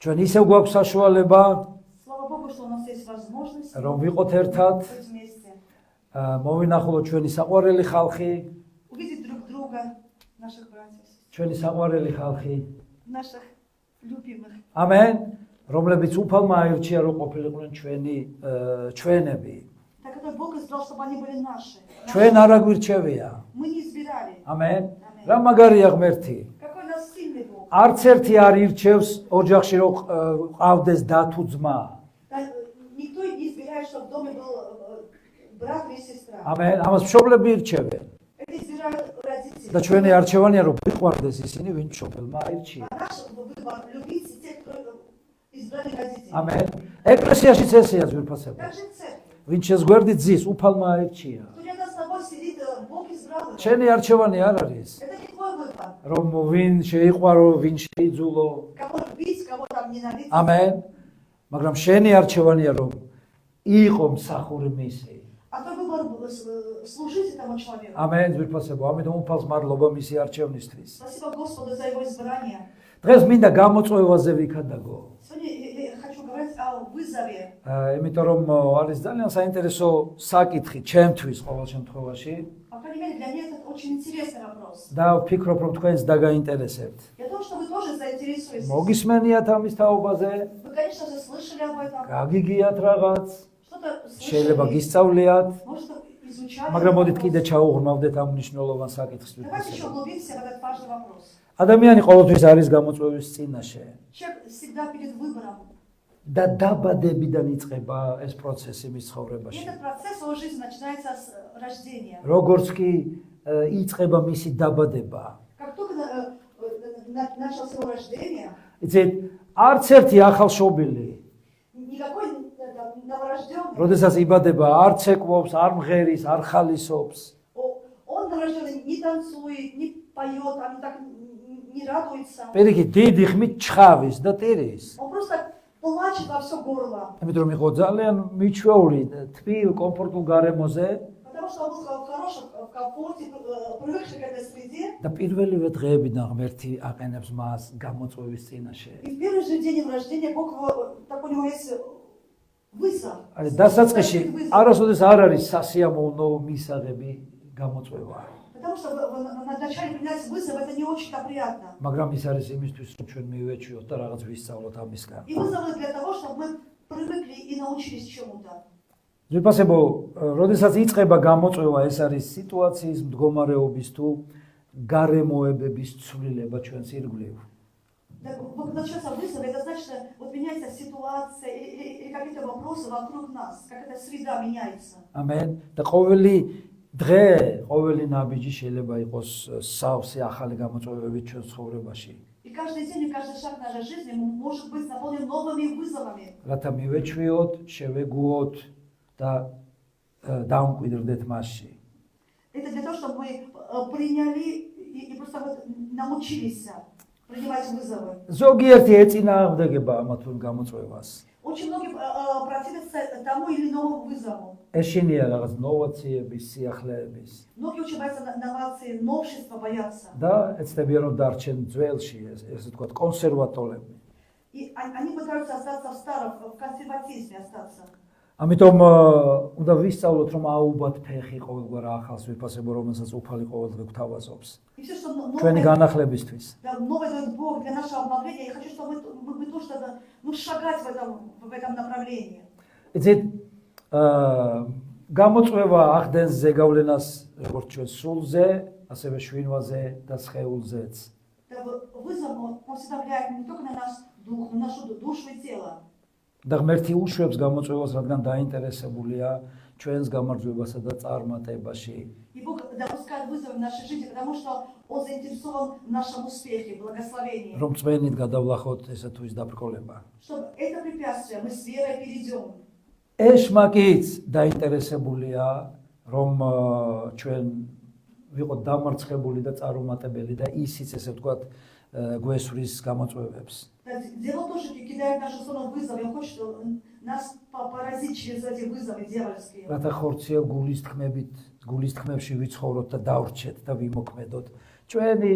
ჩვენ ისევ გვაქვს საშუალება Слава Богу, что у нас есть возможность რომ ვიყოთ ერთად, быть вместе, მოვინახულოთ ჩვენი საყვარელი ხალხი, увидеть друг друга, наших братьев, ჩვენი საყვარელი ხალხი. наших любимых. ამენ, რომლებიც უფალმა აირჩია რომ ყოფილიყვნენ ჩვენები. Так это Бог избрал, чтобы они были наши. ჩვენ არ აგვირჩევია. Мы не избирали. ამენ. რა მაგარია ღმერთი. Какой нас сильный Бог. არც ერთი არ ირჩევს ოჯახში რომ ყავდეს და თუ ძმა. Никто не избирает, чтобы в доме был брат или сестра. ამენ, ამას მშობლები ირჩევენ. Это избирают родители. და ჩვენი არჩევანია რომ ვიყვარდეს ისინი, ვინც მშობელმა აირჩია. А наш выбор любить тех, кто избрали родители. ამენ. ეკლესიაშიც ესეა ძვირფასება. Также в церкви. ვინც შეზგვერდით ზის, უფალმა აირჩია. Кто рядом с тобой сидит, Бог избрал его. შენი არჩევანი არ არის. Это не твой выбор. რომ ვინ შეიყვარო, ვინ შეიძულო. Кого любить, кого там ненавидеть. ამენ. მაგრამ შენი არჩევანია რომ იყო მსახური მისი. А твой выбор служить этому человеку. ამენ, ძვირფასებო, ამიტომ უფალს მადლობა მისი არჩევნისთვის. Спасибо Господу за его избрание. დღეს მინდა გამოწვევაზე ვიქადაგო. Сегодня я хочу говорить о вызове. იმიტომ რომ არის ძალიან საინტერესო საკითხი ჩემთვის ყოველ შემთხვევაში По крайней мере, для меня это очень интересный вопрос. და ვფიქრობ რომ თქვენს დაგაინტერესებთ. Я думаю, что вы тоже заинтересуетесь. მოგისმენიათ ამის თაობაზე, Вы, конечно же, слышали об этом. გაგიგიათ რაღაც, Что-то შეიძლება слышали. გისწავლიათ, Может, изучали. მაგრამ этот მოდით вопрос. კიდე ჩაუღრმავდეთ ამ მნიშვნელოვან საკითხს. Давайте еще углубимся в этот важный вопрос. ადამიანი ყოველთვის არის გამოწვევის წინაშე Человек всегда перед выбором. და დაბადებიდან იწყება ეს პროცესი მის И ცხოვრებაში. этот процесс его жизни начинается с рождения. როგორც კი იწყება მისი დაბადება. Как только началось его рождение, იცით, არც ერთი ახალშობილი никакой новорожденный, როდესაც იბადება, არ ცეკვობს, არ მღერის, არ ხალისობს. он новорожденный не танцует, не поет, он так не радуется. პირიქით, დიდი ხმით ჩხავის და ტირის. Он просто плачет во все горло. იმიტომ რომ იყო ძალიან მიჩვეული, თბილ, კომფორტულ გარემოზე Потому что он был в хорошем, в комфорте, привыкший к этой среде. და პირველივე დღეებიდან ღმერთი აყენებს მას გამოწვევის წინაშე. И в первый же день его рождения Бог так у него есть вызов. არის დასაწყისში არასოდეს არ არის სასიამოვნო მისაღები გამოწვევა. Потому что на начале принять вызов это не очень-то приятно. მაგრამ ის არის იმისთვის, რომ ჩვენ მივეჩვიოთ და რაღაც ვისწავლოთ ამისგან. И вызов для того, чтобы мы привыкли и научились чему-то. ძვირფასებო, როდესაც იწყება გამოწვევა, ეს არის სიტუაციის მდგომარეობის თუ გარემოებების ცვლილება ჩვენს ირგვლივ. Когда начнется вызов, это значит, что вот меняется ситуация или какие-то вопросы вокруг нас, как эта среда меняется. ამენ. და ყოველი დღე, ყოველი ნაბიჯი შეიძლება იყოს სავსე ახალი გამოწვევებით ჩვენ ცხოვრებაში. И каждый день, и каждый шаг нашей жизни может быть наполнен новыми вызовами. რათა მივეჩვიოთ, შევეგუოთ და დავმკვიდრდეთ მასში. Это для того, чтобы мы приняли и просто вот научились принимать вызовы. ზოგიერთი ეწინააღმდეგება ამა თუ იმ გამოწვევას. Очень многие противятся тому или иному вызову. ეშინია რაღაც ნოვაციების, სიახლეების. Многие очень боятся новаций, новшества боятся. და ეცდებიან რომ დარჩენ ძველში, ესე ვთქვათ, კონსერვატორები. И они пытаются остаться в старом, в консерватизме остаться. ამიტომ უნდა ვისწავლოთ, რომ აუბათ фехи ყოველგვარ ახალს ვიფასებო, რომელსაც უფალი ყოველდღე გვთავაზობს. И все, что ჩვენი новое, განახლებისთვის. да, новое дает Бог для нашего обновления. Я хочу, чтобы мы тоже шагать в этом направлении. იცით, გამოწვევა ახდენს ზეგავლენას როგორც ჩვენ სულზე, ასევე შვინვაზე და სხეულზეც. Вызов, он всегда влияет не только на наш дух, на нашу душу и тело. და ღმერთი უშვებს გამოწვევას, რადგან დაინტერესებულია ჩვენს გამარჯვებასა და წარმატებაში. И Бог допускает вызовы в нашей жизни, потому что Он заинтересован в нашем успехе, благословении. რომ წვენით გადავლახოთ ესა თუ ის დაბრკოლება. Чтобы это препятствие мы с верой перейдем. ეშმაკიც დაინტერესებულია, რომ ჩვენ ვიყოთ დამარცხებული და წარუმატებელი და ისიც ესე ვთქვათ გვესვრის გამოწვევებს. Дьявол тоже кидает в нашу сторону вызов, и он хочет нас поразить через эти вызовы дьявольские. რათა ხორციელ გულის თქმებში ვიცხოვროთ და დავრჩეთ და ვიმოქმედოთ ჩვენი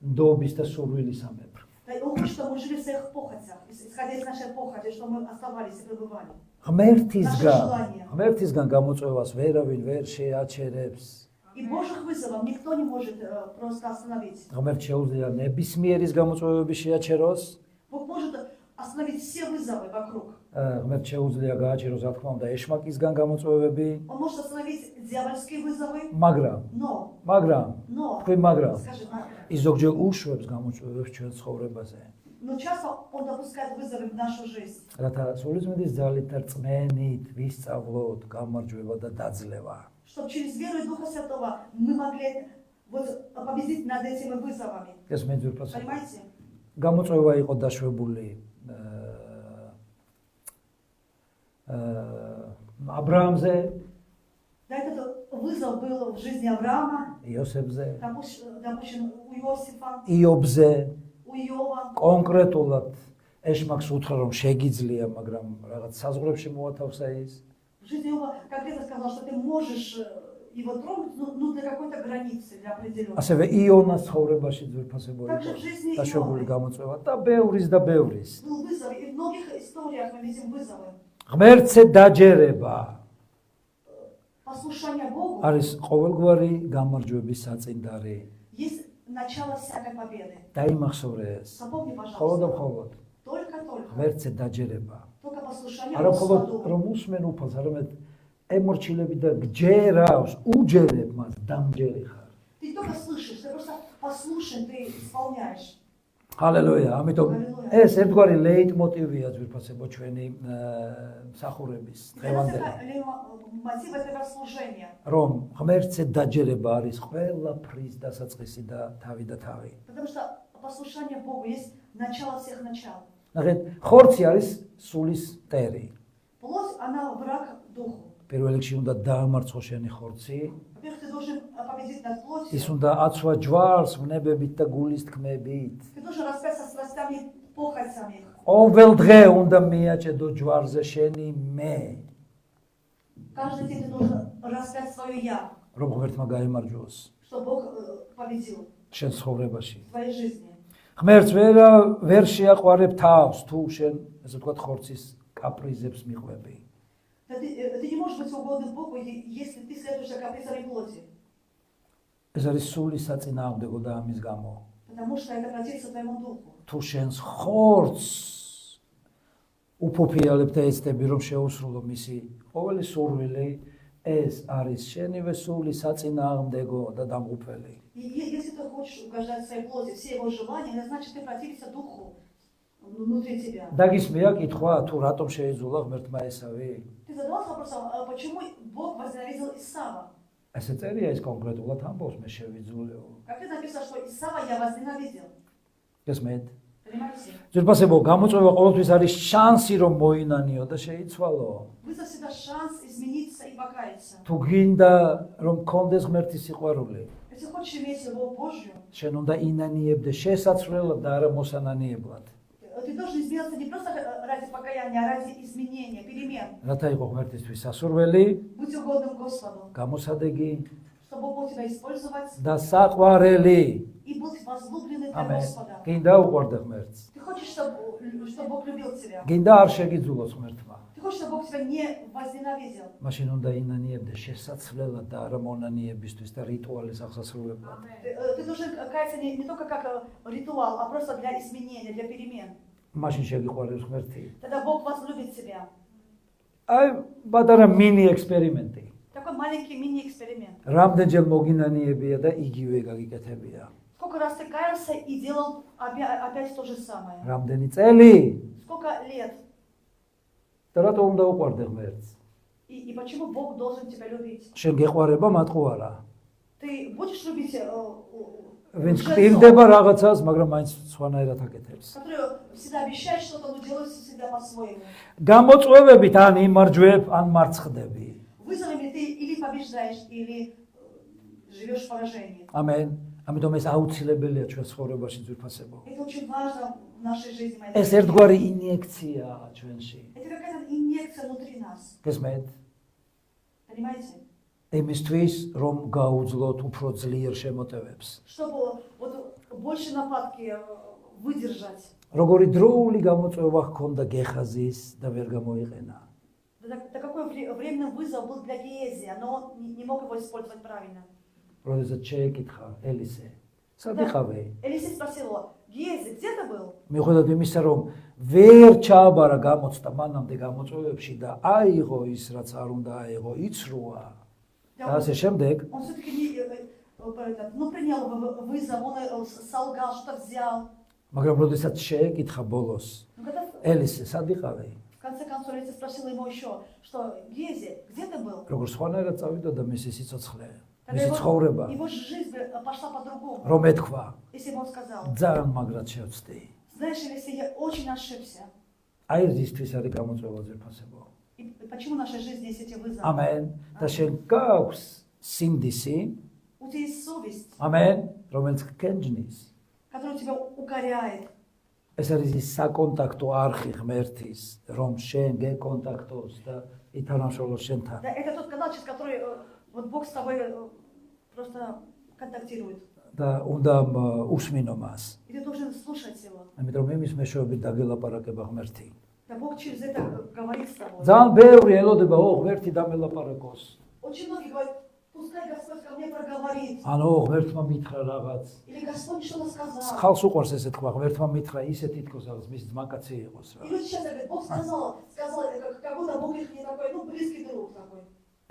ნდობის და სურვილისამებრ. Он хочет, чтобы мы жили в своих похотях, исходя из нашей похоти, что мы оставались и пребывали. ღმერთისგან გამოწვევას ვერავინ ვერ შეაჩერებს. И Божьих вызовов никто не может просто остановить. ღმერთ შეუძლია ნებისმიერის გამოწვევები შეაჩეროს. Бог может остановить все вызовы вокруг. ღმერთ შეუძლია გააჩეროს, რა თქმა უნდა, ეშმაკისგან გამოწვევები. Он может остановить дьявольские вызовы, მაგრამ но, თქვენ მაგრამ скажи, ის ზოგჯერ უშვებს გამოწვევებს ჩვენ ცხოვრებაზე. но часто он допускает вызовы в нашу жизнь. რათა სულისმედის ძალით და რწმენით ვისწავლოთ გამარჯვება და დაძლევა. Чтобы через веру и Духа Святого мы могли вот победить над этими вызовами. ეს მეძვირფასო. Понимаете? გამოწვევა იყო დაშვებული აბრაამზე, Да, этот вызов был в жизни Авраама, იოსებზე, допущен у Иосифа, იობზე, у Иова. კონკრეტულად ეშმაკს უთხრა რომ შეგიძლია, მაგრამ რაღაც საზღვრებში მოათავსა ის. В жизни Иова конкретно сказал, что ты можешь его тронуть, но для какой-то границы, для определенной. ასევე იონას ცხოვრებაში ძვირფასებო Также იყო в жизни დაშვებული Ионы გამოწვევა და ბევრის და ბევრის. был вызов, и в многих историях мы видим вызовы. ღმერთზე დაჯერება Послушание Богу არის ყოველგვარი გამარჯვების საწინდარი. есть начало всякой победы. დაიმახსოვრე ეს. Запомни, მხოლოდ და пожалуйста, მხოლოდ только ღმერთზე დაჯერება. только послушание არა მხოლოდ Господу. რომ უსმენ უფალს, არამედ ემორჩილები და გჯერავს, უჯერებ მას, დამჯერი ხარ. Ты не только слышишь, ты просто послушай, ты исполняешь. ჰალელუია. ამიტომ ეს ერთგვარი ლეიტმოტივია ძვირფასებო ჩვენი მსახურების Для нас დღევანდელი. это мотив этого служения. რომ ღმერთზე დაჯერება არის ყველაფრის დასაწყისი და თავი და თავი. Потому что послушание Богу есть начало всех начал. ნახეთ, ხორცი არის სულის ტერი. Плоть, она враг духу. პირველ რიგში უნდა დაამარცხო შენი ხორცი, Во-первых, ты должен победить над ის плотью. უნდა აცვა ჯვარს ვნებებით და გულის თქმებით. Ты должен распять со страстями и похотями. ყოველ დღე უნდა მიაჭედო ჯვარზე შენი მე, Каждый день ты должен распять свое «я», რომ ღმერთმა გაიმარჯვოს чтобы Бог победил შენ ცხოვრებაში. в твоей жизни. ღმერთს ვერ შეაყვარებ თავს, თუ შენ, ესე ვთქვათ, ხორცის კაპრიზებს მიყვები. Ты не можешь быть угодным Богу, если ты следуешь за капризами плоти. ეს არის სული საწინააღმდეგო და ამის გამო. Потому что это противится твоему духу. თუ შენს ხორცს უფოფიალებ და ეცდები რომ შეუსრულო მისი ყოველი სურვილი, ეს არის შენივე სული საწინააღმდეგო და დამღუპველი. Если ты хочешь угождать своей плоти, все его желания, это значит, ты противишься духу внутри тебя. დაგისმეა კითხვა, თუ რატომ შეიძულა ღმერთმა ესავი? Ты задавался вопросом, почему Бог возненавидел Исава? ესე წერია ის კონკრეტულად ამბობს, მე შევიძულეო. Как ты написано, что Исава я возненавидел? გესმენთ? Понимаете? ძვირფასებო, გამოწვევა ყოველთვის არის შანსი რომ მოინანიო და შეიცვალო. Вызов всегда шанс измениться и покаяться. თუ გინდა რომ გქონდეს ღმერთის სიყვარული, Если хочешь иметь любовь Божью, შენ უნდა ინანიებდე შესაცვლელად და არა მოსანანიებლად. ты должен измениться не просто ради покаяния, а ради изменения, перемен. რათა იყო ღმერთისთვის სასურველი, Будь угодным Господу, გამოსადეგი чтобы Бог мог тебя использовать და საყვარელი. и быть возлюбленным для ამენ. Господа. გინდა უყვარდე ღმერთს. Ты хочешь, чтобы Бог любил тебя? გინდა არ შეგიძულოს ღმერთმა. Ты хочешь, чтобы Бог тебя не возненавидел? მაშინ უნდა ინანიებდე შესაცვლელად და არა მონანიებისთვის და რიტუალის აღსასრულებლად. Ты должен каяться не только как ритуал, а просто для изменения, для перемен. მაშინ შეგიყვარებს ღმერთი. Тогда Бог возлюбит тебя. აი, პატარა მინი ექსპერიმენტი. Такой маленький мини-эксперимент. რამდენჯერ მოგინანიებია და იგივე გაგიკეთებია. Сколько раз ты каялся и делал опять то же самое? რამდენი წელი? Сколько лет? და რატო უნდა უყვარდე ღმერთს? И почему Бог должен тебя любить? შენ გეყვარება მათყუ არა? Ты будешь любить ვინც лжецов, გპირდება რაღაცას, მაგრამ მაინც სხვანაირად აკეთებს. который всегда обещает что-то, но делает всегда по-своему. გამოწვევებით ან იმარჯვებ, ან მარცხდები. Вызовами ты или побеждаешь, или живешь в поражении. ამენ. ამიტომ ეს აუცილებელია ჩვენ ცხოვრებაში ძვირფასებო. Это очень важно в нашей жизни. мои ეს дорогие. ერთგვარი ინიექციაა ჩვენში. Это какая-то инъекция внутри нас. გესმენთ? Понимаете? იმისთვის, რომ გაუძლოთ უფრო ძლიერ შემოტევებს. Чтобы вот больше нападки выдержать. როგორი დროული გამოწვევა ჰქონდა გეხაზის და ვერ გამოიყენა. Да какой временный вызов был для Гиези, но он не мог его использовать правильно. როდესაც შეეკითხა ელისე, სად იყავე? Элисей спросил его, Гиези, где ты был? მიუხედავად იმისა, რომ ვერ ჩააბარა გამოცდა მანამდე გამოწვევებში და აიღო ის, რაც არ უნდა აიღო, იცრუა. და ასე შემდეგ, Он все-таки принял вызов, он солгал, что взял. მაგრამ როდესაც შეეკითხა ბოლოს, Но когда ელისე, сад იყავე? в конце концов Элисей спросил ему еще, что Гиези, где ты был? როგორც სხვანაირად წავიდა და მისი სიცოცხლე, Тогда მისი ცხოვრება, его жизнь пошла по-другому. რომ ეთქვა, Если бы он сказал, ძალიან მაგრად შევწდი. знаешь, Элисей, я очень ошибся. აი რისთვის არის გამოწვევა ძირფასებო. И почему в нашей жизни есть эти вызовы? ამენ. და შენ გაქვს სინდისი, У тебя есть совесть, ამენ, რომელიც გკენჯნის. которая тебя укоряет. ეს არის ის საკონტაქტო არხი ღმერთის, რომ შენ გეკონტაქტოს და ითანამშრომლოს შენთან. Да, это тот канал, через который вот Бог с тобой просто контактирует. და უნდა უსმინო მას. И ты должен слушать его. ამიტომ იმის მეშვეობით დაგელაპარაკება ღმერთი. Да Бог через это говорит с тобой. ძალიან ბევრი ელოდება, ღმერთი დამელაპარაკოს. Очень многие говорят, пускай Господь ко мне проговорит. ანუ ღმერთმა მითხრა რაღაც. Или Господь что-то сказал. ხალხს უყვარს ესე თქვა, ღმერთმა მითხრა ისე თითქოს რაღაც მის ძმაკაცი იყოს რა. И люди сейчас говорят, Бог сказал, как будто Бог их не такой, ну, близкий друг такой.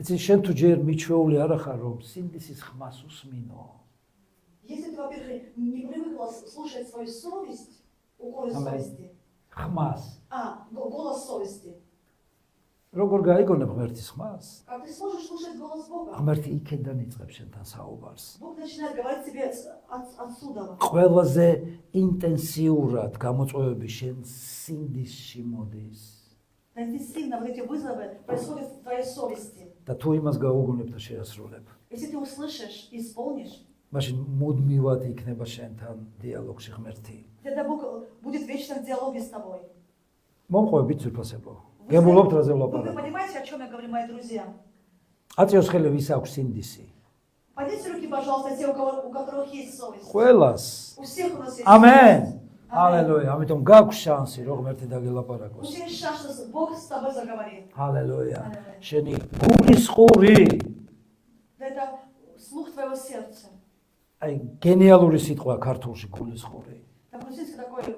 იცი შენ თუ ჯერ მიჩვეული არ ახარ რომ სინდისის ხმას უსმინო. Если ты, во-первых, не привыкла слушать свою совесть, укоры совести, ხმას. голос совести, როგორ გაიგონებ ღმერთის ხმას? как ты сможешь слушать голос Бога? ღმერთი იქედან იწყებს შენთან საუბარს. Бог начинает говорить тебе отсюда. ყველაზე ინტენსიურად გამოწვევები შენ სინდისში მოდის. Интенсивно вот эти вызовы происходят в твоей совести. და თუ имას გაუგონებ და შეასრულებ, Если ты услышишь и исполнишь, მაშინ მუდმივად იქნება შენთან დიალოგში ღმერთი. тогда Бог будет вечно в диалоге с тобой. მომყვებით ძვირფასებო. გებულობთ რაზე Вы ვლაპარაკობ. понимаете, о чем я говорю, мои друзья? აწიოს ხელი ვის აქვს სინდისი? Поднимите руки, пожалуйста, те, у которых есть совесть. ყველას. У всех у нас есть ამენ. совесть. ჰალელუია. ამიტომ გაქვს შანსი რომ ღმერთი У დაგელაპარაკოს. тебя есть шанс, что Бог с тобой заговорит. ჰალელუია. შენი გულის ხური. Да это слух твоего сердца. აი გენიალური სიტყვა ქართულში გულის ხური. Там по-русски такое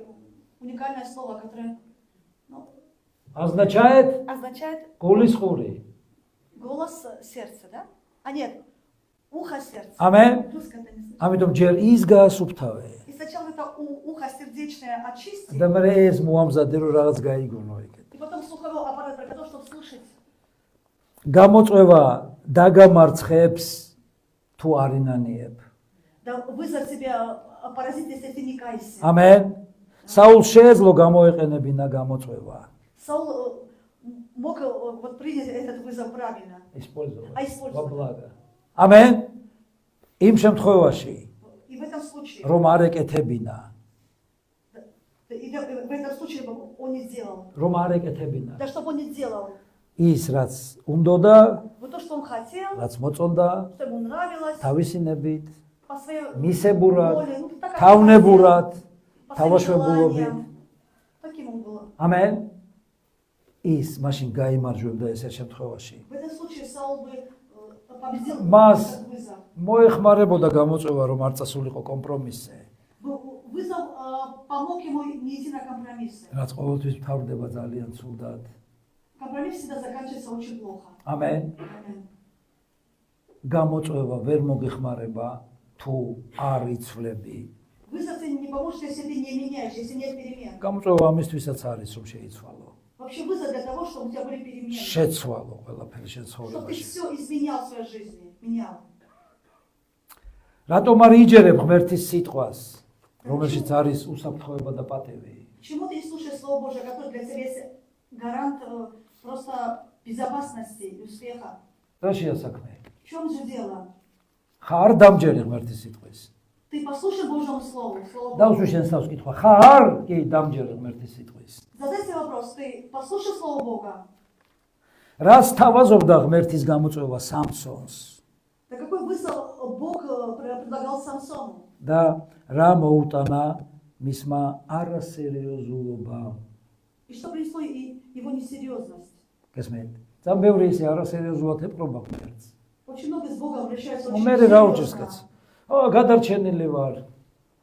уникальное слово, которое означает означает გულის ხური. голос сердца, да? А нет, ухо сердца. ამენ. Русское это не значит. ამიტომ ჯერ ის გაასუფთავე. И сначала это ухо сердечное очисти, და მე ეს მოამზადე რომ რაღაც გაიგონო ეგეთ. и потом слуховой аппарат приготовил, чтобы слушать. გამოწვევა დაგამარცხებს თუ არ ინანიებ. Да вызов тебя поразит, если ты не кайся. ამენ. საულს შეეძლო გამოეყენებინა გამოწვევა. Саул мог вот принять этот вызов правильно. использовать. А использовать. во благо. ამენ. იმ შემთხვევაში И в этом случае, რომ არ ეკეთებინა, и в этом случае он не сделал. რომ არ ეკეთებინა. Да чтобы он не сделал. ის რაც უნდოდა, Вот то, что он хотел, რაც მოწონდა, что ему нравилось, თავისინებით, по своей მისებურად, воле, ну, так, как თავნებურად, по своим თავაშვებულობით. желаниям. Таким он был. ამენ. ის მაშინ გაიმარჯვებდა ეს შემთხვევაში. В этом случае Саул бы победил მას этот вызов. მოეხმარებოდა გამოწვევა რომ არ წასულიყო კომპრომისზე. Вызов помог ему не идти на компромиссы. რაც ყოველთვის მთავრდება ძალიან ცუდად. Компромисс всегда заканчивается очень плохо. ამენ. Аминь. გამოწვევა ვერ მოგეხმარება თუ არ იცვლები. Вызов тебе не поможет, если ты не меняешь, если нет перемен. გამოწვევა ამისთვისაც არის რომ შეიცვალო. Вообще вызов для того, чтобы у тебя были перемены. შეცვალო ყველაფერი შენ Чтобы ты ცხოვრებაში. все изменял в своей жизни. Менял. რატომ არ იჯერებ ღმერთის სიტყვას, რომელშიც არის უსაფრთხოება და პატევი? Почему ты не слушаешь Слово Божие, которое для тебя есть гарант просто безопасности и успеха? რა შეასაქმე? В чем же дело? ხარ დამჯერი ღმერთის სიტყვის. Ты послушай Божьему Слову. Слово Божьему. დავსვი შენს თავს კითხვა, ხარ კი დამჯერი ღმერთის სიტყვის. Задай себе вопрос. Ты послушай Слово Бога. რას თავაზობდა ღმერთის გამოწვევა სამსონს Да какой вызов Бог предлагал Самсону? და რა მოუტანა მისმა არასერიოზულობამ. И что принесло его несерьезность. გესმენთ? ძალიან ბევრი ისე არასერიოზულად ეპყრობა ღმერთს. Очень много с Богом обращаются მე очень რა უჭირს серьезно. კაცს? გადარჩენილი вар.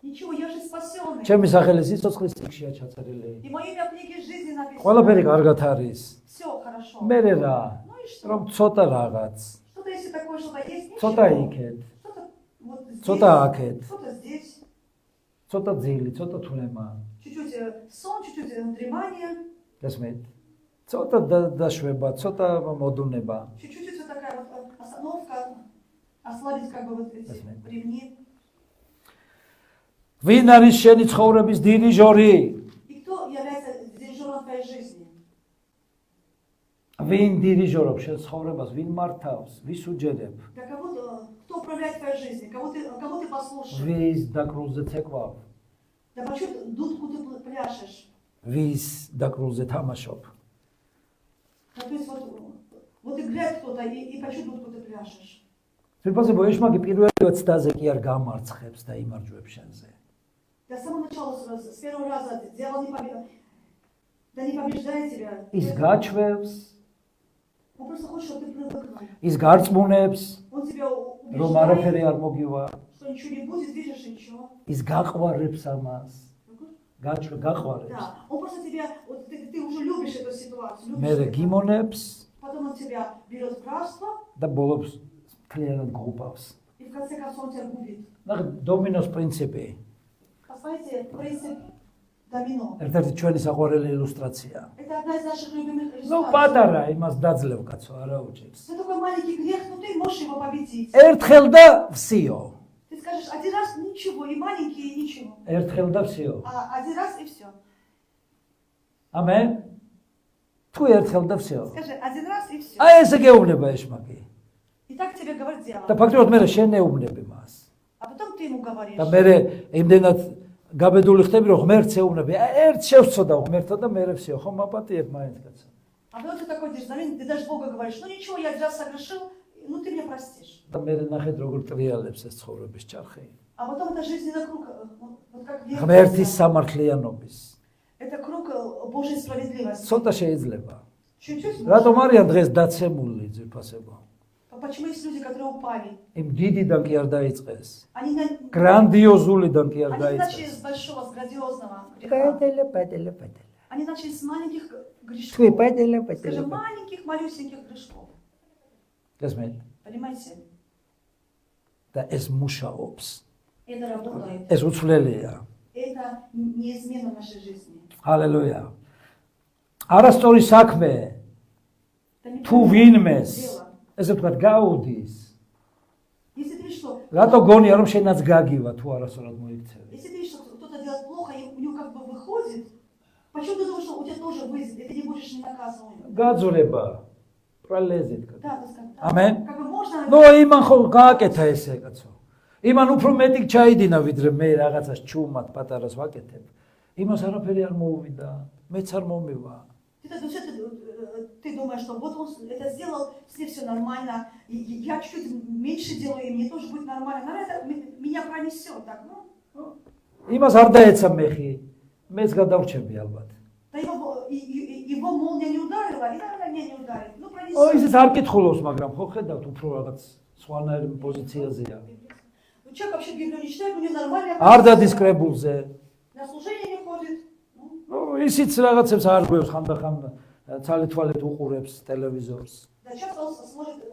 Ничего, я же спасенный. ჩემი სახელი სიცოცხლის წიგნშია ჩაწერილი. И мое имя в книге жизни написано. ყველაფერი კარგად არის. Все хорошо. მე რა? Ну и что? რომ ცოტა რაღაც, Что-то если такое, что-то есть, ცოტა ничего. იქეთ, Что-то вот здесь, ცოტა აქეთ, что-то здесь. ცოტა ძილი, ცოტა თვლემა. Чуть-чуть сон, чуть-чуть дремание. გესმენთ? ცოტა დაშვება, ცოტა მოდუნება. Чуть-чуть вот такая вот остановка. Ослабить как бы вот эти Возьмем. ремни. ვინ არის შენი ცხოვრების დირიჟორი? И кто является дирижером твоей жизни? ვინ დირიჟორობს შენ ცხოვრებას, ვინ მართავს, ვის უჯერებ? Да кто управляет твоей жизнью? Кому ты послушаешь? ვის დაკრულზე ცეკვავ? Да почему дудку ты пляшешь? ვის დაკრულზე თამაშობ? Да, то есть вот играет кто-то, и почему дудку ты пляшешь? თვითონ ბოიშმაგი პირველი ცდაზე კი არ გამარცხებს და იმარჯვებს შენზე. Да с самого начала, с первого раза дело не побеждает тебя. ის გაჩვევს, Он просто хочет, чтобы ты привыкнул. ის გარწმუნებს, Он тебя რომ არაფერი убеждает, არ могივა, что ничего не будет, видишь, ничего. ის გაყვარებს ამას, გაყვარებს. Да, он просто тебя, вот ты уже любишь эту ситуацию, მე любишь это. გიმონებს Потом он тебя берет в рабство, და ბოლოს მთლიანად გღუპავს. и в конце концов он тебя губит. ნახეთ დომინოს პრინციპი. Посмотрите, принцип домино. ერთ-ერთი ჩვენი საყვარელი ილუსტრაცია. Это одна из наших любимых ნუ иллюстраций. პატარა имას დაძლევ კაცო, არა უჭირს. Это такой маленький грех, но ты можешь его победить. ერთხელ და всё. Ты скажешь, один раз ничего, и маленький, и ничего. ერთხელ და всё. А один раз и все. ამენ. თუ ერთხელ და всё. Скажи, один раз и все. აი ესე გეუბნება ეშმაკი. И так тебе говорит дьявол. და ფაქტობრივად მე შენ ეუბნები მას. А потом ты ему говоришь. და მე იმდენად გაბედული ხდები რომ ღმერთს ეუბნები. ერთ შევწოდა ღმერთო და მე всё. ხომ მაპატიებ მაინც каца. А потом ты такой идешь, ты даже Бога говоришь, ну ничего, я один раз согрешил, ну ты меня простишь. და მე ნახეთ როგორ ტრიალებს ეს ცხოვრების чарხი. А потом это жизненный круг, вот как вера. ღმერთის სამართლიანობის. Это круг Божьей справедливости. ცოტა შეიძლება. Чуть-чуть. რატომ არიან დღეს დაცემული ძირფასებო? Почему есть люди, которые упали? იმ დიდიდან კი არ დაიწყეს. Они გრანდიოზულიდან კი არ начали დაიწყეს. с большого, с грандиозного греха. პედელე. Они начали с маленьких თქვი грешков. პედელე. Скажем, маленьких, малюсеньких грешков. გასმენთ? Понимаете? და ეს მუშაობს. Это работает. ეს უცვლელია. Это неизменно в нашей жизни. ჰალელუია. არასწორი საქმე Это თუ неправильное ვინმეს дело. ესე ვთქვათ გაუდის. Если ты видишь, что რატო გონია რომ შენაც გაგივა თუ არასწორად მოიქცევი? если ты видишь, что кто-то делает плохо, и у него как бы выходит, почему ты думаешь, что у тебя тоже выйдет, и ты не будешь не наказываем? გაძვრება. პრალეზით. Да, ты скажешь. Amen. Как бы можно... ნუ იმან ხო გააკეთა ესე კაცო. იმან უფრო მეტი ჩაიდინა ვიდრე მე რაღაცას ჩუმად პატარას ვაკეთებ. იმას არაფერი არ მოუვიდა. მეც არ მომივა. Ты думаешь, что вот он это сделал, с ним все нормально, и я чуть-чуть меньше делаю, и мне тоже будет нормально. Наверное, это меня пронесет так, ну. იმას არ დაეცა მეხი. მეც გადავრჩები ალბათ. Да его молния не ударила, и, наверное, меня не ударит. Ну, пронесет. ой, ისიც არ კითხულობს, მაგრამ ხო ხედავთ უფრო რაღაც სხვანაირ პოზიციაზეა. Ну, человек вообще Библию не читает, у него нормально. არ დადის კრებულზე. На служение не ходит. ну, ისიც რაღაცებს არ გვევს ხანდახან ცალითვალეთ უყურებს ტელევიზორს. Да, часто он смотрит,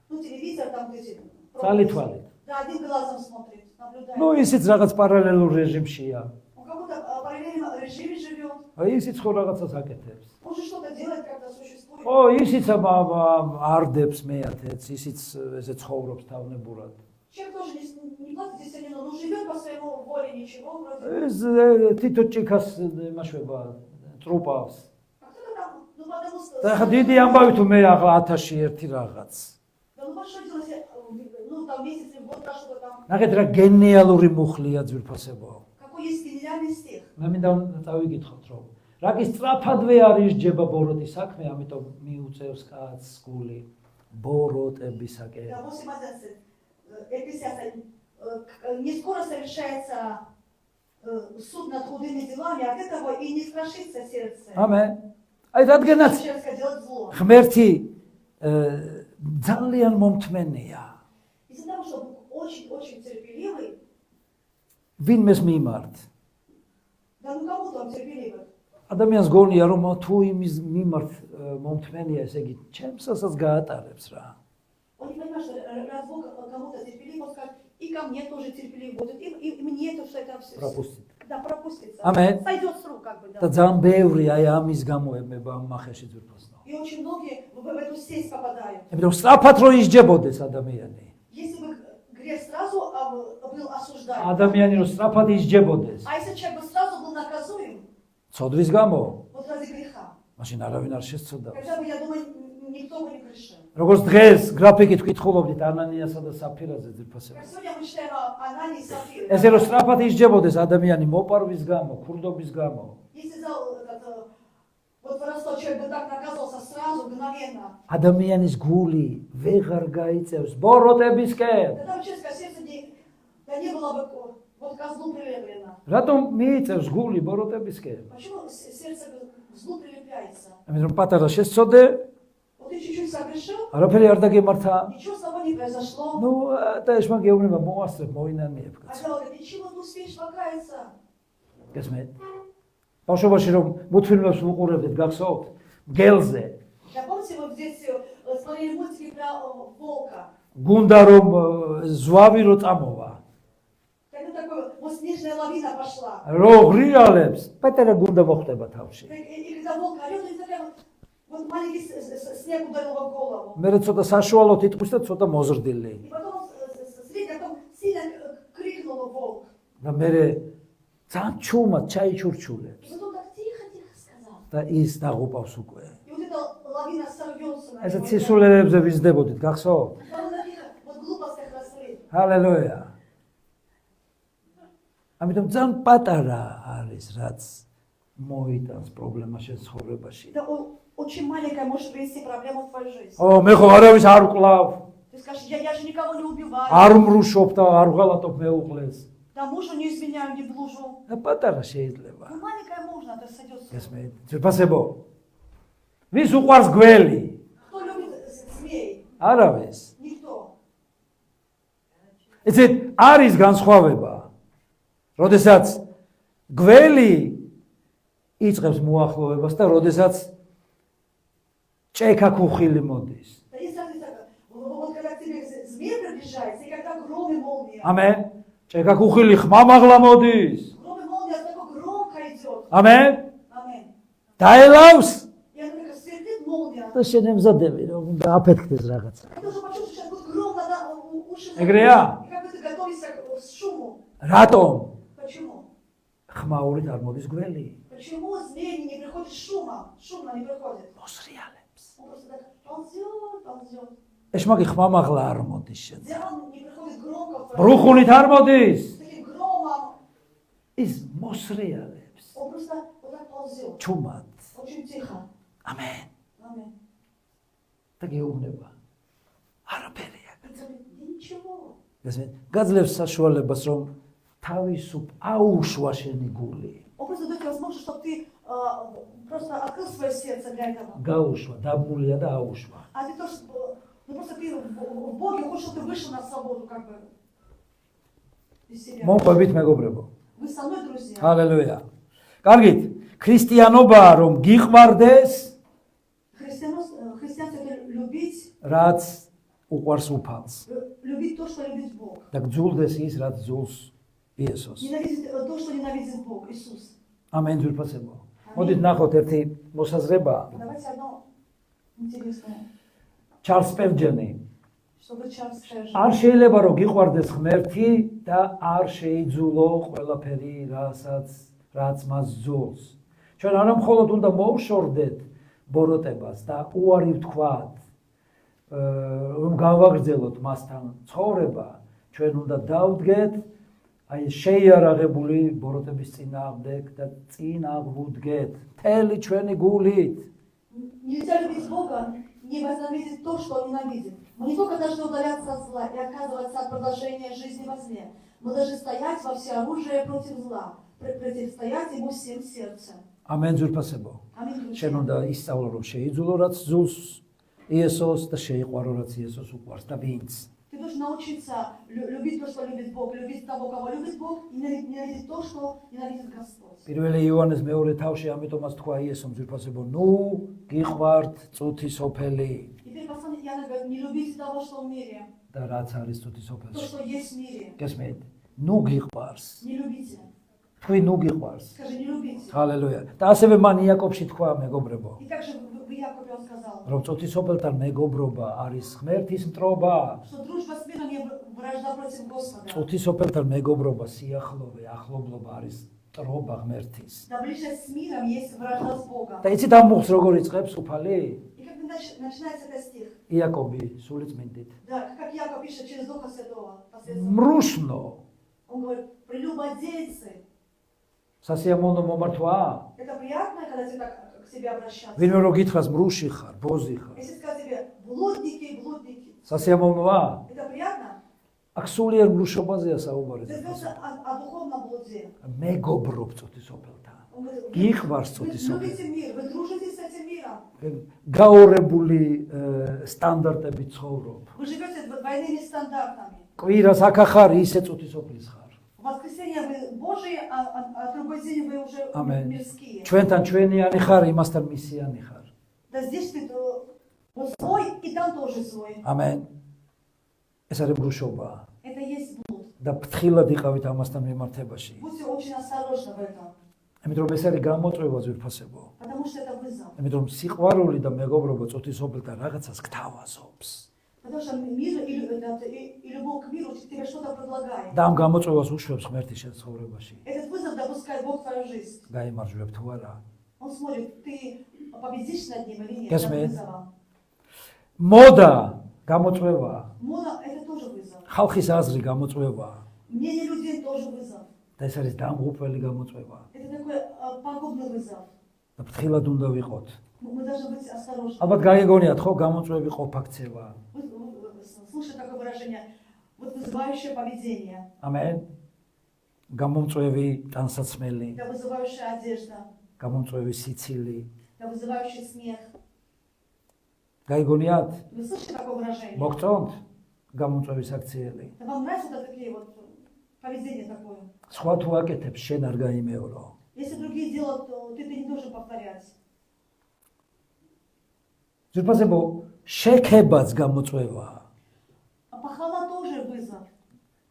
ну, телевизор там где-то. ცალითვალეთ. Да, одним глазом смотрит, наблюдает. ну, ისიც რაღაც პარალელურ რეჟიმშია. Он как будто в параллельном режиме живет. აი, ისიც ხო რაღაცას აკეთებს. Он же что-то делает, как-то существует. ო, ისიც არდებს მეათეც, ისიც ესე ცხოვრობს თავნებურად. Человек тоже не платит действительно, но живет по своему воле, ничего вроде. ეს თითო ჭიქას იმაშვება, ტრუპავს. А кто-то там, ну потому что... და ხა დიდი ამბავი თუ მე ახლა 1001 რაღაც. Да ну что делать, ну там месяц или год прошло там. ნახეთ რა გენიალური მუხლია ძვირფასებო. Какой есть гениальный стих. მე მინდა წავიგითხოთ რომ რა კი სწრაფადვე არის ჯება ბოროტის საქმე, ამიტომ მიუწევს კაცს გული ბოროტებისაკენ. Да, 8:11. Экклесиаста. Не скоро совершается суд над худыми делами, от этого и не страшится сердце. ამენ. აი რადგანაც Сердце делать зло. ღმერთი ძალიან მომთმენია Из-за того, что Бог очень-очень терпеливый, ვინმეს მიმართ. да ну кому-то он терпеливый. ადამიანს გონია რომ თუ იმის მიმართ მომთმენია, ესე იგი ჩემსაც გაატარებს რა. Он не понимает, что раз Бог кому-то терпелив, он скажет, и ко мне тоже терпеливый будет, и мне то, что это все. Пропустит. Да, пропустится. Amen. Сойдет с рук, как бы, და да. ძალიან ბევრი აი ამის გამოებება ამ მახეში ძვირფასნო. И очень многие в эту сеть попадают. იმიტომ სწრაფად რო ისჯებოდეს ადამიანი. Если бы грех сразу был осуждаем, ადამიანი რო სწრაფად ისჯებოდეს, а если человек бы сразу был наказуем, ცოდვის გამო, вот ради греха, მაშინ არავინ არ შესწოდა. тогда бы, я думаю, никто бы не грешил. როგორც დღეს გრაფიკით ვკითხულობდით ანანიასა და საფირაზე ძვირფასება. Как сегодня мы читаем о Анании и Сапфире. ესე რომ სწრაფად ისჯებოდეს ადამიანი მოპარვის გამო, ქურდობის გამო, Если вот простой человек бы так наказался сразу, мгновенно, ადამიანის გული ვეღარ გაიწევს ბოროტებისკენ. тогда бы человеческое сердце да не было бы вот козлу прилеплено. რატომ მიიწევს გული ბოროტებისკენ? Почему сердце к злу прилепляется? ამიტომ რომ პატარა შესწოდე, Вот ты чуть-чуть согрешил, არაფერი არ დაგემართა. ничего с тобой не произошло. ნუ და ეს მაგ ეუბნება მოასწრებ, მოინანიებ А კაცო. говорит, ничего ты успеешь покаяться. გესმით? ბავშვობაში რომ მულტფილმებს ვუყურებდით, გახსოვთ? მგელზე. Да помните, мы в детстве смотрели мультики про волка? გუნდა რომ ზვავი რო წამოვა. Когда такой, вот снежная лавина пошла. რო ღრიალებს, პეტერა гунდა მოხდება თავში. И когда волк орет, и такая вот маленький снег ударил его в голову. მე ცოტა საშუალოდ იტყვის და ცოტა მოზრდილი. И потом потом сильно крикнул волк. და მე ძალიან ჩუმად ჩაიჩურჩულებს И потом так тихо-тихо сказал. და ის დაღუპავს უკვე. И вот эта лавина сорвется на ესე него. ცისულელებზე ვიზდებოდით, გახსოვთ? Потом таких вот глупостях росли. ჰალელუია. ამიტომ ძალიან პატარა არის რაც მოიტანს პრობლემა შენ ცხოვრებაში. Это очень маленькая может привести проблему в твою жизнь. ო, მე ხო არავის არ ვკლავ, Ты скажешь, я же никого не убиваю. არ მრუშობ და არ ვღალატობ მეუღლეს. Да мужу не изменяю, не блужу. და პატარა შეიძლება. Ну маленькая можно, это сойдет с рук. გესმით? ძვირფასებო. ვის უყვარს გველი? Кто любит змей? არავის. Никто. იცით, არის განსხვავება. როდესაც გველი იწყებს მოახლოვებას და როდესაც ჭექა ქუხილი მოდის. Да есть разница, вот когда к тебе змей приближается, и когда гром и молния. ამენ. ჭექა ქუხილი ხმამაღლა მოდის. Гром и молния такой громко идет. ამენ. Аминь. დაელავს И она такая сверкнет молния. და შენ ემზადები რომ უნდა აფეთქდეს რაღაცა. Я тоже почувствую, сейчас будет гром, надо уши Эгрея. закрыть. И как бы ты готовишься к шуму. რატომ? Почему? ხმაურით არ მოდის გველი. Почему змей не приходит шумом? Шумно не приходит. მოსრიალებს. Он просто так ползет, ползет. ეშმაკი ხმამაღლა არ მოდის შენ. Где он не приходит громко в твою ბრუხულით არ მოდის. с таким громом. ის მოსრიალებს. Он просто вот так ползет. ჩუმად. Очень тихо. ამენ. Аминь. და გეუბნება. არაფერია. И говорит, да ничего. გასმით? გაძლევს საშუალებას რომ თავისუფ აუშვა შენი გული. Он просто дает возможность, чтобы ты просто открыл свое сердце для этого. გაუშვა, დაბმულია და აუშვა. А ты тоже, ну просто ты в Боге хочешь, чтобы ты вышел на свободу, как бы, из себя. მომყვებით მეგობრებო. Вы со мной, друзья? ჰალელუია. კარგით, ქრისტიანობა რომ გიყვარდეს, Христианство это любить, რაც უყვარს უფალს. любить то, что любит Бог. და გძულდეს ის, რაც ძულს იესოს. Ненавидеть то, что ненавидит Бог, Иисус. ამენ ძვირფასებო. მოდით ნახოთ ერთი მოსაზრება. Давайте одно интересное, ჩარლს სპერჯენი. чтобы Чарльз Спержер. არ შეიძლება რომ გიყვარდეს ღმერთი და არ შეიძულო ყველაფერი, რაც მას ძულს. ჩვენ არა მხოლოდ უნდა მოვშორდეთ ბოროტებას და უარი ვთქვათ, რომ გავაგრძელოთ მასთან ცხოვრება, ჩვენ უნდა დავდგეთ აი შეიარაღებული ბოროტების წინააღმდეგ და წინ აღვუდგეთ მთელი ჩვენი გულით. Нельзя любить Бога, не возненавидеть то, что Он ненавидит. Мы не только должны удаляться от зла и отказываться от продолжения жизни во зле. Мы должны стоять во всеоружие против зла. противостоять ему всем сердцем. ამენ ძვირფასებო. Аминь. შენ უნდა ისწავლო რომ შეიძულო რაც ძულს იესოს და შეიყვარო რაც იესოს უყვარს და ვინც. Ты должен научиться любить то, что любит Бог, любить того, кого любит Бог, и ненавидеть то, что ненавидит Господь. პირველი იოანეს მეორე თავში ამიტომაც თქვა იესომ ძვირფასებო, ნუ გიყვართ წუთის ოფელი Теперь послание Иоанна говорит, не любите того, что в мире, და რაც არის წუთის то, ოფელში. что есть в мире. გესმით? ნუ გიყვარს. Не любите. თქვი ნუ გიყვარს. Скажи, не любите. ჰალელუია. და ასევე მან იაკობში თქვა მეგობრებო, И также в Иакове он сказал, რომ წუთის ოფელთან მეგობრობა არის ღმერთის მტრობა. что дружба с миром не вражда против Господа. წუთის ოფელთან მეგობრობა, სიახლოვე, ახლობლობა არის მტრობა ღმერთის. Да близость с миром есть вражда с Богом. და იცით ამ მოხს როგორ იწყებს უფალი? И как начинается этот стих? იაკობი სულიწმინდით. Да, как Яков пишет через Духа Святого. Посредством. მრუშნო Он говорит, прелюбодейцы. სასიამოვნო მომართვა? Это приятно, когда тебе так к себе обращаться? ვინმე რო გითხრას მრუში ხარ, ბოზი ხარ. Если сказать тебе, блудники, блудники, სასიამოვნოა? это приятно? აქ сулиერ მრუშობაზეა საუბარი. Ты говоришь о духовном блуде. მეგობრობ წუთის ოფელთან. Он говорит, გიყვარს вы წუთის ოფელთან. любите мир, вы дружите с этим миром. გაორებული სტანდარტები ცხოვრობ. Вы живете двойными стандартами. კვირას აქ ახარ ისე წუთის ოფლის ხარ. В воскресенье вы Божьи, а другой день вы уже Amen. мирские. ჩვენთან ჩვენიანი ხარ, იმასთან მისიანი ხარ. Да здесь ты вот свой, и там тоже свой. ამენ. ეს არის მრუშობა. Это есть блуд. და ფრთხილად იყავით ამასთან მიმართებაში. Будьте очень осторожны в этом, იმიტომ რომ ეს არის გამოწვევა ძვირფასებო. потому что это вызов. იმიტომ რომ სიყვარული და მეგობრობა წუთის ოფელთან რაღაცას გთავაზობს. Потому что мир и любовь к миру тебе что-то предлагает. და ამ გამოწვევას უშვებს ღმერთი შენ ცხოვრებაში. Этот вызов допускает Бог в твою жизнь. გაიმარჯვებ თუ არა. Он смотрит, ты победишь над ним или нет, Yes, над ma'am. вызовом. მოდა გამოწვევა. Мода – это тоже вызов. ხალხის აზრი გამოწვევა. Мнение людей тоже вызов. და ეს არის დამღუპველი გამოწვევა. Это такой пагубный вызов. და ფრთხილად უნდა ვიყოთ. Мы должны быть осторожны. ალბათ გაიგონიათ ხო გამოწვევი ყოფაქცევა. Слушай такое выражение, вот вызывающее поведение, ამენ. გამომწვევი ტანსაცმელი, да вызывающая одежда, გამომწვევი სიცილი. да вызывающий смех. გაიგონიათ? Вы слышите такое выражение? მოგწონთ გამომწვევი საქციელი. Да вам нравятся вот такие вот поведение такое? სხვა თუ აკეთებს, შენ არ გაიმეორო. Если другие делают, то ты не должен повторять. ზურბაზებო, შექებაც გამოწვევაა. А похвала тоже вызов.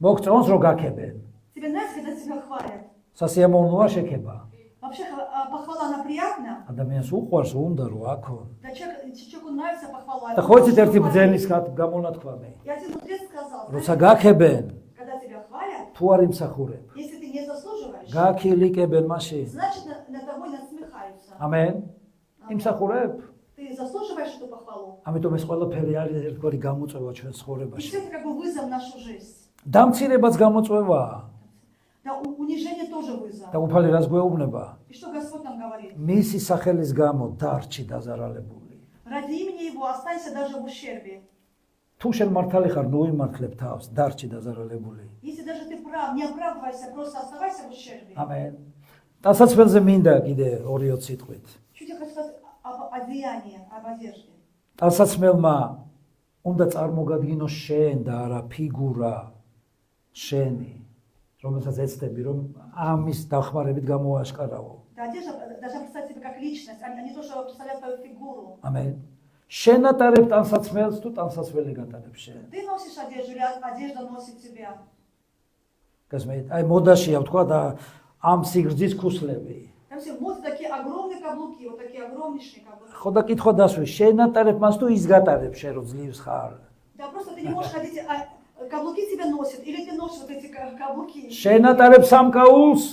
მოგწონს რო გაქებენ. Тебе нравится, когда тебя хвалят? სასიამოვნოა შექება. Вообще похвала, она приятна. ადამიანს უყვარს უნდა რო აქონ. Да человеку нравится похвала. და ხო იცით ერთი ბძენის გამონათქვამი. И один мудрец сказал, როცა გაქებენ, когда тебя хвалят, თუ არ იმსახურებ, если ты не заслуживаешь, გაქილიკებენ მაშინ. значит над тобой насмехаются. ამენ. იმსახურებ? Ты заслуживаешь эту похвалу. ამიტომ ეს ყველაფერი არის ერთგვარი გამოწვევა ჩვენ И ცხოვრებაში. все это как бы вызов в нашу жизнь. დამცირებაც გამოწვევაა. Да, унижение тоже вызов. და უფალი რას გვეუბნება? И что Господь нам говорит? მისი სახელის გამო დარჩი დაზარალებული. Ради имени Его останься даже в ущербе. თუ შენ მართალი ხარ, ნუ იმართლებ თავს, დარჩი დაზარალებული. Если даже ты прав, не оправдывайся, просто оставайся в ущербе. ამენ. დასაცველზე მინდა კიდე 2-20 სიტყვით. Чуть я хочу сказать об одеянии, об одежде. დასაცმელმა უნდა წარმოგადგინოს შენ და არა ფიგურა შენი, რომელსაც ეცდები, რომ ამის დახმარებით გამოაშკარავო. Да, одежда должна представить себя как личность, а не то, что представляет твою фигуру. ამენ. შენ ატარებ ტანსაცმელს თუ ტანსაცმელი გატარებს შენ. Ты носишь одежду или одежда носит тебя? გასმენთ, აი მოდაშია ვთქვა და ამ სიგრძის ქუსლები. Там все модные такие огромные каблуки, вот такие огромнейшие каблуки. ხო და კითხვა დასვი, შენ ატარებ მას თუ ის გატარებს შენ რო ძლივს ხარ. Да, просто ты не можешь ходить, каблуки тебя носят, или ты носишь вот эти каблуки. შენ ატარებ სამკაულს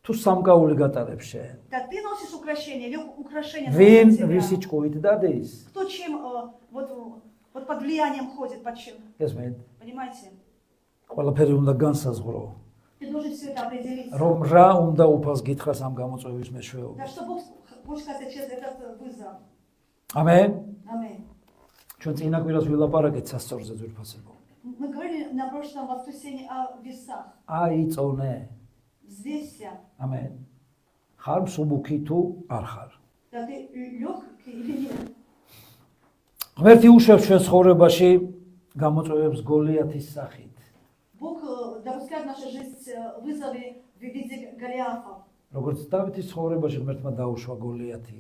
თუ სამკაული გატარებს შენ. Да, ты носишь украшения, или украшения ვინ носят тебя. ვისი ჭკუით დადის? Кто чем, вот под влиянием ходит, под чем, გასმენთ, понимаете? ყველაფერი უნდა განსაზღვრო. Ты должен все это определить. რომ რა უნდა უფალს გითხრას ამ გამოწვევის მეშვეობით. Да, что Бог хочет сказать через этот вызов. ამენ. Аминь. ჩვენ წინა კვირას ვილაპარაკეთ სასწორზე ძვირფასებო. Мы говорили на прошлом воскресенье о весах. აიწონე. взвесься, ამენ. ხარ მსუბუქი თუ არ ხარ? да ты легкий или нет. ღმერთი უშვებს ჩვენ ცხოვრებაში გამოწვევებს გოლიათის სახით. Бог допускает в нашу жизнь вызовы в виде Голиафа. როგორც დავითის ცხოვრებაში ღმერთმა დაუშვა გოლიათი,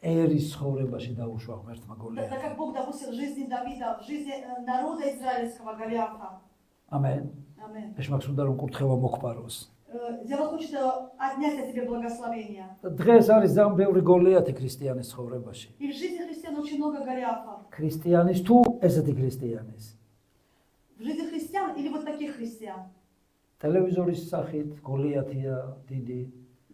ერის ცხოვრებაში დაუშვა ღმერთმა Так გოლიათი. как Бог допустил в жизни Давида, в жизни народа израильского Голиафа. ამენ. Аминь. ეს მაქვს უნდა რომ კურთხევა მოგპაროს. Дьявол хочет отнять от тебя благословения. და დღეს არის ძალიან ბევრი გოლიათი ქრისტიანის ცხოვრებაში. И в жизни христиан очень много Голиафа. ქრისტიანის თუ ესეთი ქრისტიანის. В жизни христиан или вот таких христиан. ტელევიზორის სახით გოლიათია დიდი.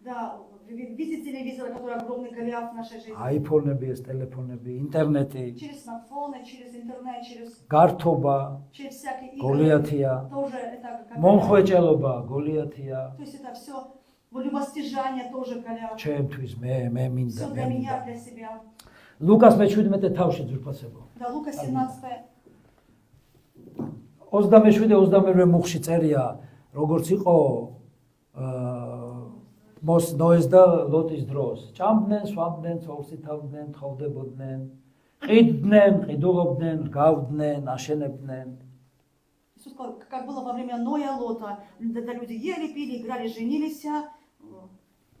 Да, видите телевизор, который огромный Голиаф в нашей жизни. აიფონები, ეს ტელეფონები, ინტერნეტი, Через смартфоны, через интернет, через გართობა, всякие игры. გოლიათია, Тоже это как მომხვეჭელობა, гოლიათია. То есть это все любостяжание тоже Голиаф. ჩემთვის მე მინდა Все მე для меня, მინდა. для себя. ლუკას მე-17 თავში ძურფასებო. Да, Лука 17. 27-28 მუხში წერია, როგორც იყო ნოეს და ლოტის დროს. ჭამდნენ, სვამდნენ, ცოლს ითავდნენ, თხოვდებოდნენ, ყიდდნენ, ყიდულობდნენ, გავდნენ, აშენებდნენ. Иисус сказал, как было во время Ноя, Лота. Да, люди ели, пили, играли, женились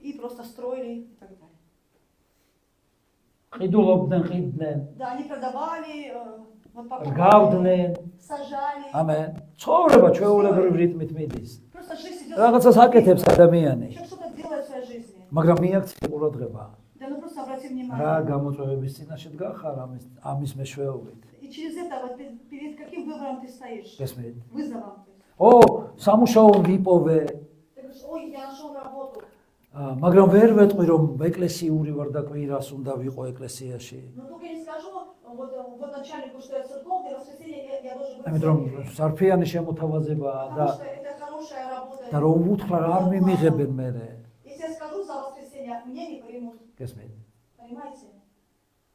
и просто строили и так далее. ყიდულობდნენ, ყიდდნენ, Да, они продавали, вот покупали, გავდნენ. сажали. ამენ. ცხოვრება ჩვეულებრივ რიტმით მიდის. Просто жизнь идет. რაღაცას აკეთებს ადამიანი, Человек что-то делает в своей жизни. მაგრამ მიაქცია ყურადღება. Да, ну просто обрати რა внимание. გამოწვევების წინაშე დგახარ ამის მეშვეობით. И через это вот перед каким выбором ты стоишь? გესმით? Вызовом. ო, სამუშაო ვიპოვე, Ты говоришь, ой, я нашел работу. მაგრამ ვერ ვეტყვი რომ ეკლესიური ვარ და კვირას უნდა ვიყო ეკლესიაში. Но только я не скажу вот начальнику, что я церковный, в воскресенье я должен быть в ამიტომ церкви. სარფიანი შემოთავაზებაა და Потому что это хорошая работа. და რომ უთხრა არ მიმიღებენ მერე. Если я скажу за воскресенье, мне не примут. გესმით? Понимаете?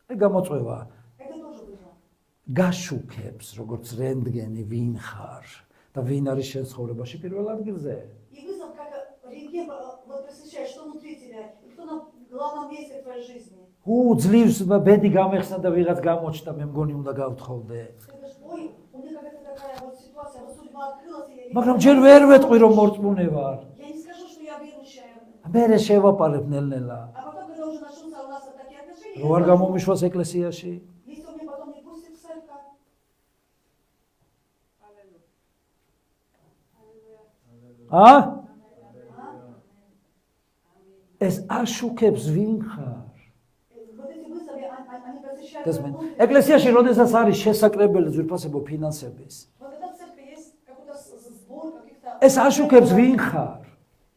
აი გამოწვევა Это тоже вызов. გაშუქებს როგორც რენტგენი ვინ ხარ და ვინ არის შენ ცხოვრებაში პირველ ადგილზე. И вызов, как рентген, вот просвещает, что внутри тебя, и кто на главном месте в твоей жизни. ძლივს ბედი გამეხსნა და ვიღაც გამოჩნდა მე მგონი უნდა გავთხოვდე. Ты говоришь, ой, у меня какая-то такая вот ситуация, вот судьба открылась. მაგრამ ჯერ ვერ ვეტყვი რომ მორწმუნე ვარ. Я не скажу, что я верующая. მერე შევაპარებ ნელ-ნელა. А потом, когда уже начнутся у нас такие отношения, რო არ გამომიშვას ეკლესიაში. если он меня потом не пустит в церковь, ეს აშუქებს ვინ ხარ. вот эти вызовы, они просвещают გესმენ? твой внутренний. ეკლესიაში როდესაც არის შესაკრებელი ძვირფასებო финансების. Вот когда в церкви есть какой-то сбор каких-то... ეს აშუქებს ვინ ხარ.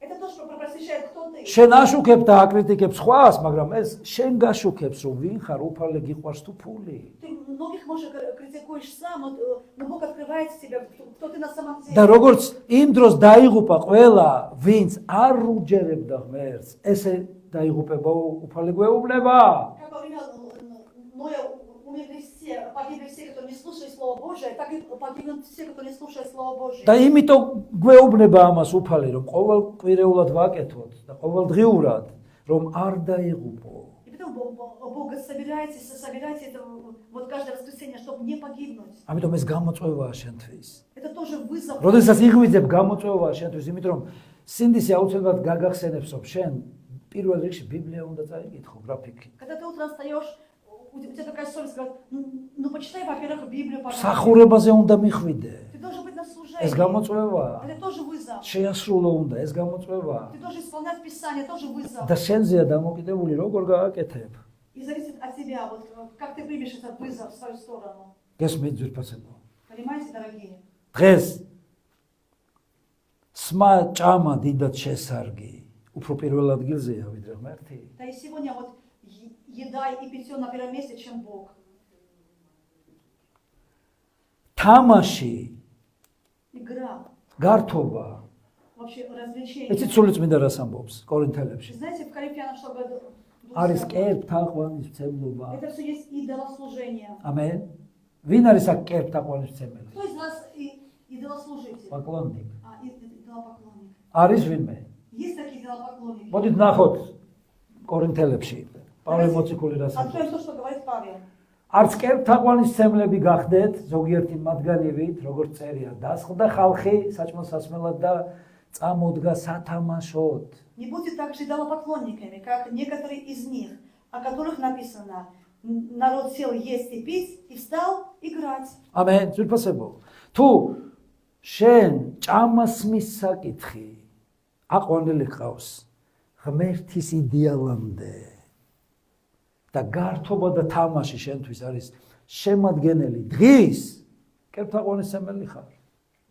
Это то, что просвещает, кто ты. შენ აშუქებ და აკრიტიკებს ხვას, მაგრამ ეს შენ გაშუქებს რომ ვინ ხარ, უფალე გიყვარს თუ ფული. Ты многих, может, критикуешь сам, но Бог открывает в тебя, кто ты на самом деле. და როგორც იმ დროს დაიღუპა ყველა, винც არ უჯერებდა ღმერთს, ესე დაიღუპება უფალე გვეუბნება. Как во время Ноя умерли все, погибли все, кто не слушали Слово Божие, так и погибнут все, кто не слушает Слово Божие. და იმიტომ გვეუბნება ამას უფალე, რომ ყოველ კვირეულად ვაკეთოთ და ყოველდღიურად, რომ არ დაიღუპო. И потом Бог собирайтесь это вот каждое воскресенье, чтобы не погибнуть. ამიტომ ეს გამოწვევაა შენთვის. Это тоже вызов. როდესაც იღვიძებ გამოწვევაა შენთვის, იმიტომ რომ სინდისი აუცილებლად გაგახსენებს, რომ შენ პირველ რიგში ბიბლია უნდა წაიკითხო, გრაფიკი. Когда ты утром встаешь, у тебя такая совесть, говорит, ну почитай, во-первых, Библию, пожалуйста. სახურებაზე უნდა მიხვიდე. Ты должен быть на ეს служении. გამოწვევაა. Это тоже вызов. შეასრულო უნდა, ეს გამოწვევაა. Ты должен исполнять Писание, тоже вызов. და შენზეა დამოკიდებული, როგორ გააკეთებ. И зависит от тебя, вот как ты примешь этот вызов в свою сторону. გესმით ძვირფასებო. Понимаете, дорогие? დღეს სმა ჭამა დიდად შესარგი. უფრო პირველ ადგილზეა ვიდრე ღმერთი. Да и сегодня вот еда и питье на первом месте, чем Бог. თამაში, Игра, გართობა. вообще развлечение. ეცით სული წმინდა რას ამბობს კორინთელებში. Знаете, в Коринфянам что говорит? არის კერპთაყვანის მცემლობა. Это все есть идолослужение. ამენ. ვინ არის აქ კერპთაყვანის მცემელი? Кто из нас идолослужитель? პაკლონник. Идолопоклонник. არის ვინმე? Есть такие идолопоклонники. მოდით ნახოთ კორინთელებში პავლე მოციქული რას Откроем то, что говорит Павел. არც კერპთაყვანისმცემლები გახდეთ ზოგიერთი მათგანივით როგორც წერია დასხდა ხალხი საჭმელ-სასმელად და წამოდგა სათამაშოდ. Не будьте также идолопоклонниками, как некоторые из них, о которых написано: народ сел есть и пить, и встал играть. ამენ ძვირფასებო. თუ შენ ჭამასმის საკითხი აყვანილი ყავს ღმერთის იდეალამდე და გართობა და თამაში შენთვის არის შემადგენელი დღის კერპთაყვანისმცემელი ხარ.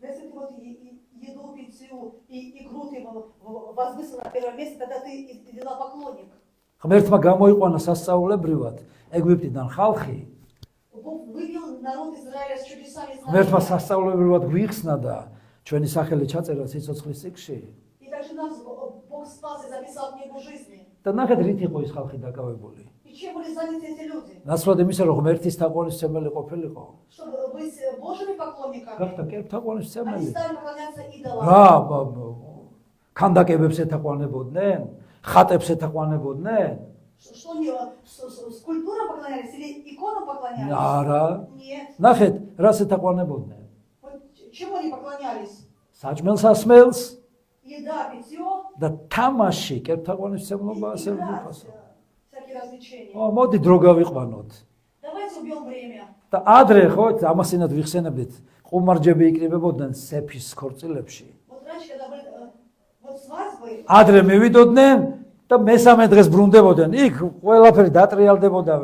Если ты вот еду, питью и игру ты возвысил на первое место, тогда ты идолопоклонник. ღმერთმა გამოიყვანა სასწაულებრივად ეგვიპტიდან ხალხი. Бог вывел народ Израиля с чудесами и ღმერთმა знамениями. სასწაულებრივად გვიხსნა და ჩვენი სახელი ჩაწერა სიცოცხლის წიგნში. И также нас Бог спас и записал в книгу жизни. და ნახეთ რით იყო ის ხალხი დაკავებული. И чем были заняты эти люди? ნაცვლად იმისა, რომ ღმერთის თაყვანისმცემელი ყოფილიყო. Чтобы быть Божьими поклонниками, გახდა они კერპთაყვანისმცემელი. стали поклоняться идолам. რა ქანდაკებებს ეთაყვანებოდნენ, ხატებს ეთაყვანებოდნენ? Что они скульптурам поклонялись или иконам поклонялись? არა. Нет. ნახეთ, რას ეთაყვანებოდნენ? Вот чему они поклонялись? საჭმელ-სასმელს Еда, питье და თამაში, კერპთაყვანისმცემლობა и ასე игра, ვიფასო. всякие развлечения. მოდი დრო გავიყვანოთ. Давайте убьем время. და ადრე ხო ამასინად ვიხსენებდით, ყუმარჯები იკრიბებოდნენ სეფის ქორწილებში. Вот раньше, когда были вот свадьбы, ადრე მივიდოდნენ და მესამე დღეს ბრუნდებოდნენ. იქ ყველაფერი დატრიალდებოდა.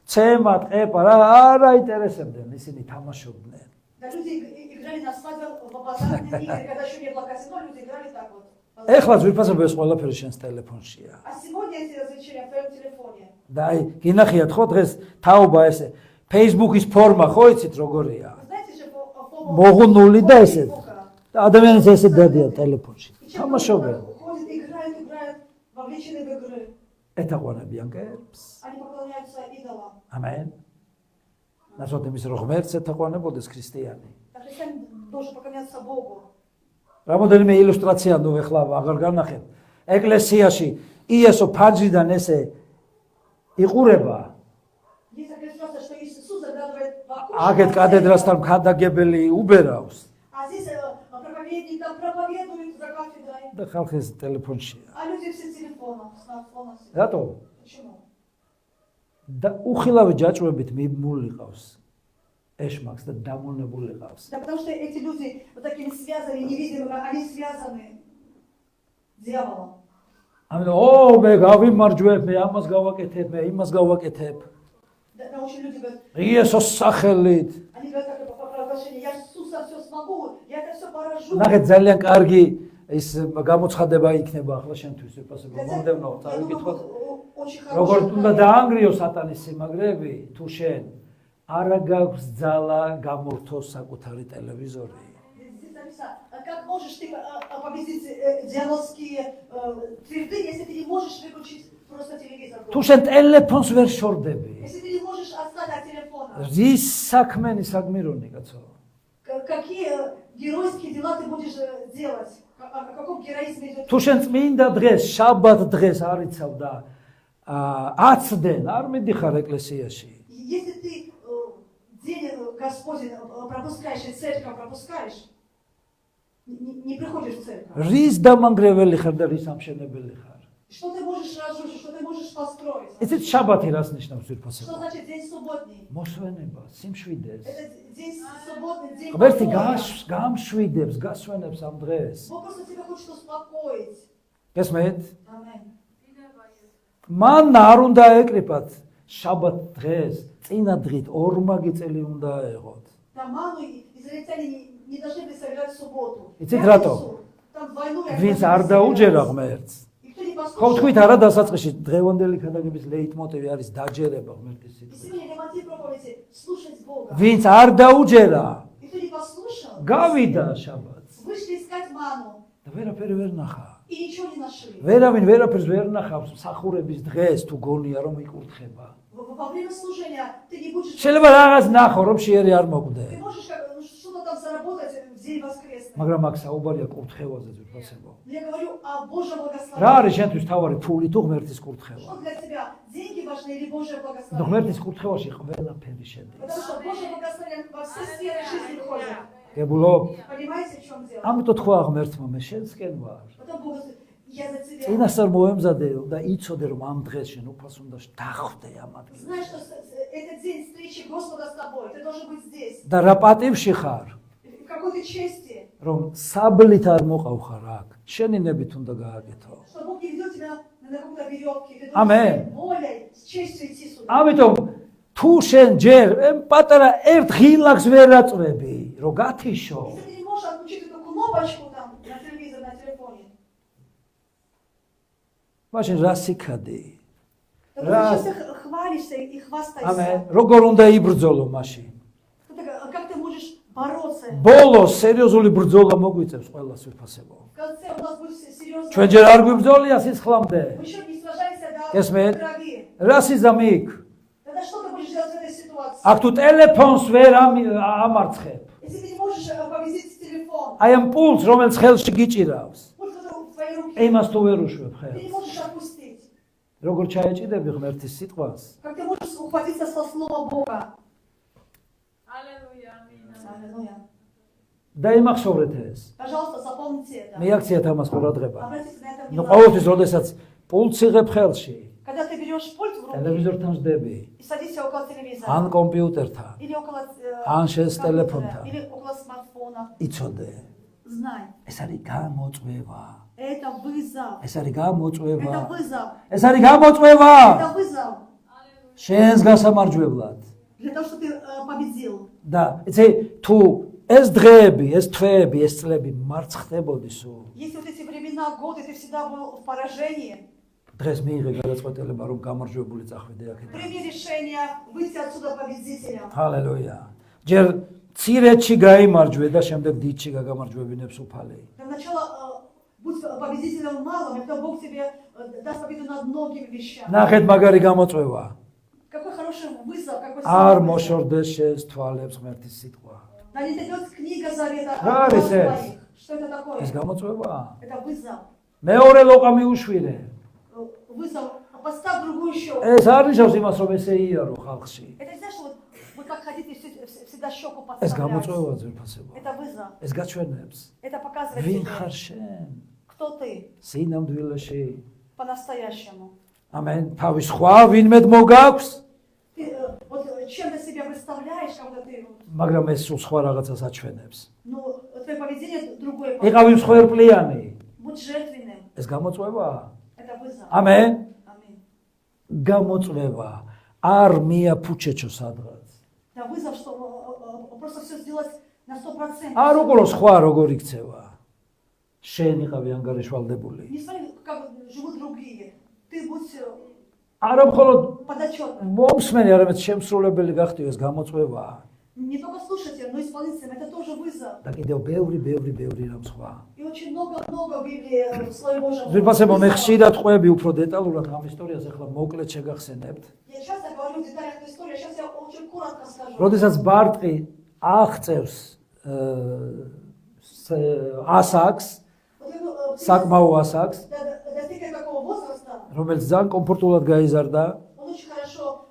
ცემა, ტყეპა, რა არ აინტერესებდნენ, ისინი თამაშობდნენ. да люди играли на свадьбе в азартные игры, когда еще не было казино, люди играли так вот. ეხლა ვიფასებ ეს ყველაფერი შენს ტელეფონშია. А сегодня эти развлечения в твоем телефоне. და აი, გინახიათ ხო დღეს თაობა ესე Facebook-ის ფორმა ხო იცით როგორია? Вы знаете же, მოღუნული და ესე. Фейсбука. და ადამიანს ესე დადიან ტელეფონში. И чем თამაშობენ. ходят, играют, вовлечены в игры. ეთაყვანებიან კერპს. Они поклоняются идолам. ამენ. ნაცვლად იმის რომ ღმერთს ეთაყვანებოდეს ქრისტიანი. Так христиан должен поклоняться Богу. რამოდენიმე ილუსტრაცია ნუ ეხლა აღარ განახებ. ეკლესიაში იესო ფანჯრიდან ესე იყურება. Есть такая ситуация, что Иисус заглядывает в აგეთ окошко, კათედრასთან ქადაგებელი უბერავს а здесь проповедник там проповедует за кафедрой, და ხალხი ეს ტელეფონშია. а люди все телефоном, смартфоном. რატო? Почему? და უხილავი ჯაჭვებით მიმულიყავს ეშმაკს და დამონებულიყავს. Да потому что эти люди вот такими связаны, невидимыми, они связаны с дьяволом. ამიტომ მე გავიმარჯვებ, მე ამას გავაკეთებ, მე იმას გავაკეთებ. Да, очень люди говорят, იესოს სახელით. они говорят так по провозглашению: я Иисуса все смогу, я это все поражу. ნახეთ ძალიან კარგი ის გამოცხადება იქნება ახლა შენთვის ვიფასებ Я მომდევნო думаю, წავიკითხოთ. очень როგორ хороший უნდა совет. დაანგრიო სატანის სიმაგრეები თუ შენ არა გაქვს ძალა გამორთოს საკუთარი ტელევიზორი. Здесь написано: как можешь ты победить дьявольские тверды, если ты не можешь выключить просто телевизор? თუ შენ ტელეფონს ვერ შორდები. Если ты не можешь отстать от телефона, რის საქმენი საგმირონი კაცო? какие геройские дела ты будешь делать? О каком героизме идет? თუ შენ წმინდა დღეს, შაბათ დღეს არ იცავ და აცდენ, არ მიდიხარ ეკლესიაში. Если ты день Господень пропускаешь и церковь пропускаешь, не приходишь в церковь. რის დამანგრეველი ხარ და რის ამშენებელი ხარ? Что ты можешь разрушить, что ты можешь построить? იცით შაბათი რას ნიშნავს Что ვირფასება? значит день субботний? მოსვენება, სიმშვიდეს. Это день субботный, день ღმერთი покоя. გამშვიდებს, გასვენებს ამ დღეს. Бог просто тебя хочет успокоить. გესმით? Аминь. მან არ უნდა ეკრიფათ შაბათ დღეს, წინა დღით ორმაგი წელი უნდა ეღოთ. Там ману израильтяне не должны были собирать в субботу. Ицит Пятницу, рато. Там двойную ვინც должны არ были დაუჯერა собирать. ღმერთს. И кто не ხო თქვით послушал. არა დასაწყისში დღევანდელი ქადაგების ლეიტმოტივი არის დაჯერება ღმერთის И სიტყვით. сегодня мотив проповеди слушать Бога. ვინც არ დაუჯერა, И кто не послушал, გავიდა შაბათს вышли искать ману და ვერაფერი ვერ ნახა. и ничего не нашли. ვერავინ ვერაფერს ვერ ნახავს მსახურების დღეს თუ გონია რომ იკურთხება. Во время служения ты не будешь... შეიძლება რაღაც ნახო რომ შეერი არ Ты მოკვდე. можешь что-то там заработать в день воскресный. მაგრამ აქ საუბარია კურთხევაზე ძვირფასებო. Я говорю о Божьем რა благословении. არის შენთვის თავარი ფული თუ ღმერთის კურთხევა? Что для тебя? Деньги важны или Божье ნუ благословение? ღმერთის კურთხევაში ყველაფერი შედის. Потому что Божье благословение во все сферы жизни входит. გებულობ? Понимаете, в чем дело? ამიტომ თქვა ღმერთმა მე შენსკენ ვარ. Потом Бог говорит, я за тебя. წინასწარ მოემზადე და იცოდე რომ ამ დღეს შენ უფალს უნდა დახვდე ამ ადგილას. Знаешь, что этот день встречи Господа с тобой. Ты должен быть здесь. და რა პატივში ხარ? В какой-то чести. რომ საბლით არ მოყავხარ აქ. შენინებით უნდა გააკეთო. Что Бог не ведет тебя на какой-то веревке. Ты Амен. должен с волей, с честью идти сюда. ამიტომ თუ შენ ჯერ პატარა ერთ ღილაკს ვერ აწვევი, რომ გათიშო. Если ты не можешь отключить эту кнопочку там на телевизор, на телефоне, მაშინ რა სიქადი? то ты Раз. сейчас хвалишься и хвастаешься. ამენ როგორ უნდა იბრძოლო მაშინ? Как ты можешь бороться? ბოლოს სერიოზული ბრძოლა მოგვიწევს ყველას ვიფასებო. В конце у нас будет серьезно. ჩვენ ჯერ არ გვიბრძოლია სისხლამდე. Мы еще не сражаемся Yes, man. до крови. რა სიზამი იქ? Тогда что ты будешь делать в этой ситуации? აქ თუ ტელეფონს ვერ ამარცხებ. Если ты не можешь повесить телефон, აი ამ პულს რომელიც ხელში გიჭირავს. пульт, который в твоей руке, იმას თუ ვერ უშვებ ты ხელს. не можешь опустить. როგორ ჩაეჭიდები ღმერთის სიტყვას? Как ты можешь ухватиться со слова Бога? Аллилуйя, аминь. Аллилуйя. დაიმახსოვრეთ ეს. Пожалуйста, запомните это. მიაქციათ ამას ყურადღება. Обратите на это ნუ внимание. ყოველთვის როდესაც პულს იღებ ხელში, Когда ты берешь пульт в руку ტელევიზორთან ждები, и садишься около телевизора, ან კომპიუტერთან, или около ან შენს компьютера, ტელეფონთან, или около смартфона, იცოდე, знай, ეს არის გამოწვევა. это вызов. ეს არის გამოწვევა. Это вызов. ეს არის გამოწვევა. Это вызов შენს გასამარჯვებლად. для того, чтобы ты победил. და იცი თუ ეს დღეები, ეს თვეები, ეს წლები მარცხდებოდი სულ. Если вот эти времена, годы, ты всегда был в поражении, დღეს მიიღე გადაწყვეტილება რომ გამარჯვებული წახვიდე აქედან. прими решение выйти отсюда победителем. ჰალელუია. ჯერ ცირეთში გაიმარჯვე და შემდეგ დიდში გაგამარჯვებინებს უფალი. Для начала будь победителем малым, и тогда Бог тебе даст победу над многими вещами. ნახეთ მაგარი გამოწვევა. Какой хороший вызов, какой არ сильный вызов. მოშორდეს შენს თვალებს ღმერთის სიტყვა. Да не дойдет книга Завета Да, от глаз Иисус. твоих. Что это такое? ეს გამოწვევა. Это вызов. მეორე ლოყა მიუშვირე. Вызов. Поставь другую щеку. ეს არ ნიშნავს იმას რომ ესე იარო ხალხში. Это не значит, что вот вы как хотите всегда щеку ეს подставлять. გამოწვევა ძვირფასება. Это вызов. ეს გაჩვენებს Это показывает ვინ тебе, ხარ შენ кто ты სინამდვილეში. по-настоящему. ამენ თავის სხვა ვინმე მოგაქვს, Ты вот чем ты себя представляешь, когда ты, მაგრამ ეს სულ სხვა რაღაცას აჩვენებს. ну, твое поведение другое. იყავი მსხვერპლიანი. Будь жертвенным. ეს გამოწვევა. Это вызов. ამენ. Аминь. გამოწვევა არ მიაფუჩეჩო სადღაც. Это вызов, что просто все сделать на 100%. არ უყურო სხვა როგორ იქცევა. შენ იყავი ანგარიშვალდებული. Не смотри, как живут другие. Ты будь არა მხოლოდ подотчетным. მომსმენი, არამედ შემსრულებელი გახდი ეს გამოწვევა. Не только слушателем, но и исполнителем. Это тоже вызов. და კიდევ ბევრი რამ სხვა. И очень много в Библии в Слове Божьем. ზრდასებო მე ხშირად ყვები უფრო დეტალურად ამ ისტორიას ახლა მოკლედ შეგახსენებთ. Я часто говорю в деталях эту историю, сейчас я очень коротко скажу. როდესაც ბარტყი აღწევს ასაკს, Вот საკმაო ასაკს, достигая такого возраста, რომელიც ძალიან კომფორტულად გაიზარდა, он очень хорошо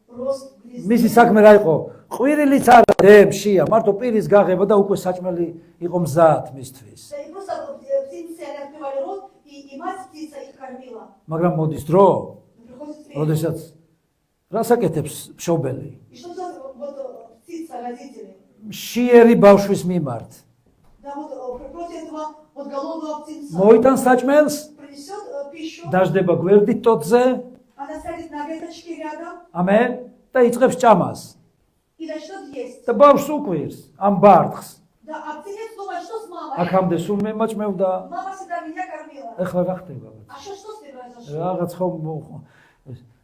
рос в грязи. მისი საქმე რა იყო? ყვირილიც არა, დემშია, მარტო პირის გაღება და უკვე საჭმელი იყო მზად მისთვის. Да, и просто птицы, они открывали рот, и мать птица их кормила. მაგრამ მოდის дро, Приходит время. როდესაც რასაკეთებს მშობელი? И что делает вот птица, родители? შიერი ბავშვის მიმართ. Да, вот против этого вот голодного птенца. მოიტანს საჭმელს, Принесет пищу, დაждდება გვერდით ტოტზე, она сядет на веточке рядом ამენ, და იწყებს ჭამას. и начнет есть. და ბავშვს უყვირს, ამ ბარტყს. Да, а птенец думает, что с мамой? აქამდე სულ მემაჭმევდა. Мама всегда меня кормила. ეხლა რა ხდება? А что с тобой произошло? რაღაც ხომ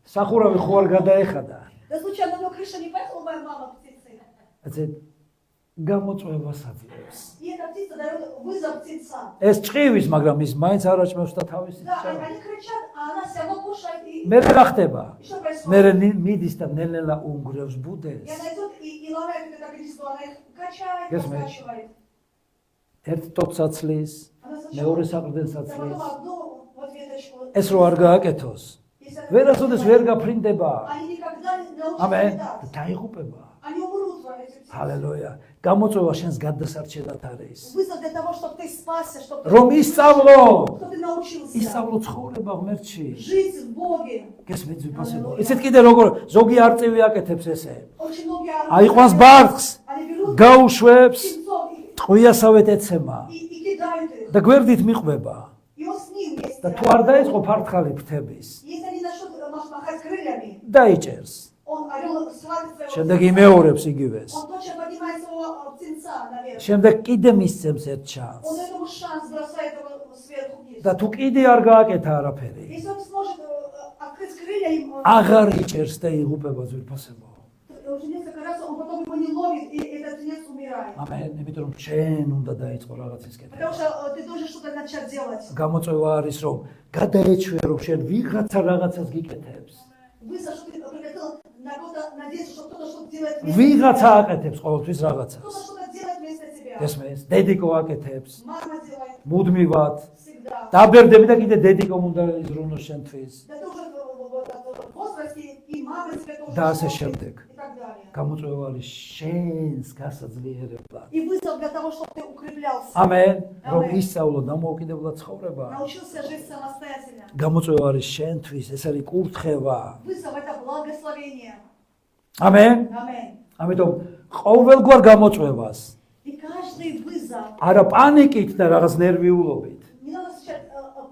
სახურავი ხო არ გადაეხადა. Да случайно на крыше не поехала моя мама птицы? ასე გამოწვევას აძლევს. И эта птица дает вызов птенца. ეს ჭყივის, მაგრამ ის მაინც არ აჭმევს და თავისი Да, ჭამა. они кричат, а она все равно кушает. И მე რა ხდება? что происходит? მე მიდის და ნელ-ნელა უნგრევს И ბუდეს. она идет и ломает это гнездо, она их качает, Yes, ma'am. раскачивает. ერთ ტოტს აცლის, Она მეორე сначала, საყრდენს да потом აცლის. одну вот веточку. ეს რო არ გააკეთოს, Если она ვერასოდეს ვერ გაფრინდება. Они никогда не научатся ამენ. летать. დაიღუპება. Они умрут во этих птиц. ჰალელუია. გამოწვევა შენს გადასარჩენად არის. Вызов для того, чтобы ты спасся, чтобы ты, რომ ისწავლო, чтобы ты научился ისწავლო ცხოვრება ღმერთში. жить в Боге. გესმით ვიფასებო. ისეთ კიდე როგორ ზოგი არწივი აკეთებს ესე. Очень многие აიყვანს ბარხს, они берут გაუშვებს, птенцов ტყვიასავეთ ეცემა и кидают их. და გვერდით მიყვება. И он с ним вместе. და თუ არ დაიწყო ფართხალი ფრთების, Если они начнут махать крыльями, დაიჭერს. он орел схватит своего შემდეგ птенца. იმეორებს იგივეს. Он точно поднимает своего птенца наверх. შემდეგ კიდე მისცემს ერთ ჩანს. Он этому шанс бросает его сверху вниз. და თუ კიდე არ გააკეთა არაფერი, Если он сможет открыть крылья, им, აღარ იჭერს და იღუპება ძვირფასებო. уже несколько раз он потом его не ловит, и этот птенец умирает. ამენ, იმიტომ რომ შენ უნდა დაიწყო რაღაცისკენ. Потому что ты должен что-то начать делать. გამოწვევა არის რომ გადაეჩვია რომ შენ ვიღაცა რაღაცას გიკეთებს. Вызов, что ты приготовил на кого-то надеяться, что кто-то что-то делает ვიღაცა тебя. აკეთებს ყოველთვის რაღაცას. Кто-то что-то делает вместо тебя. ესმის, დედიკო აკეთებს, Мама делает მუდმივად. всегда. დაბერდები და კიდე დედიკომ უნდა იზრუნოს შენთვის. Да ты уже в возрасте, и мама тебя тоже Да, смотрит, შეშებдэг. и так далее. გამოწვევა არის შენს გასაძლიერებლად. И вызов для того, чтобы ты укреплялся. ამენ, რომ ამენ. ისწავლო დამოუკიდებლად ცხოვრება. Научился жить самостоятельно. გამოწვევა არის შენთვის, ეს არის კურთხევა. Вызов это благословение. ამენ. Аминь. ამიტომ ყოველგვარ გამოწვევას И каждый вызов, არა პანიკით და რაღაც ნერვიულობით. не надо сейчас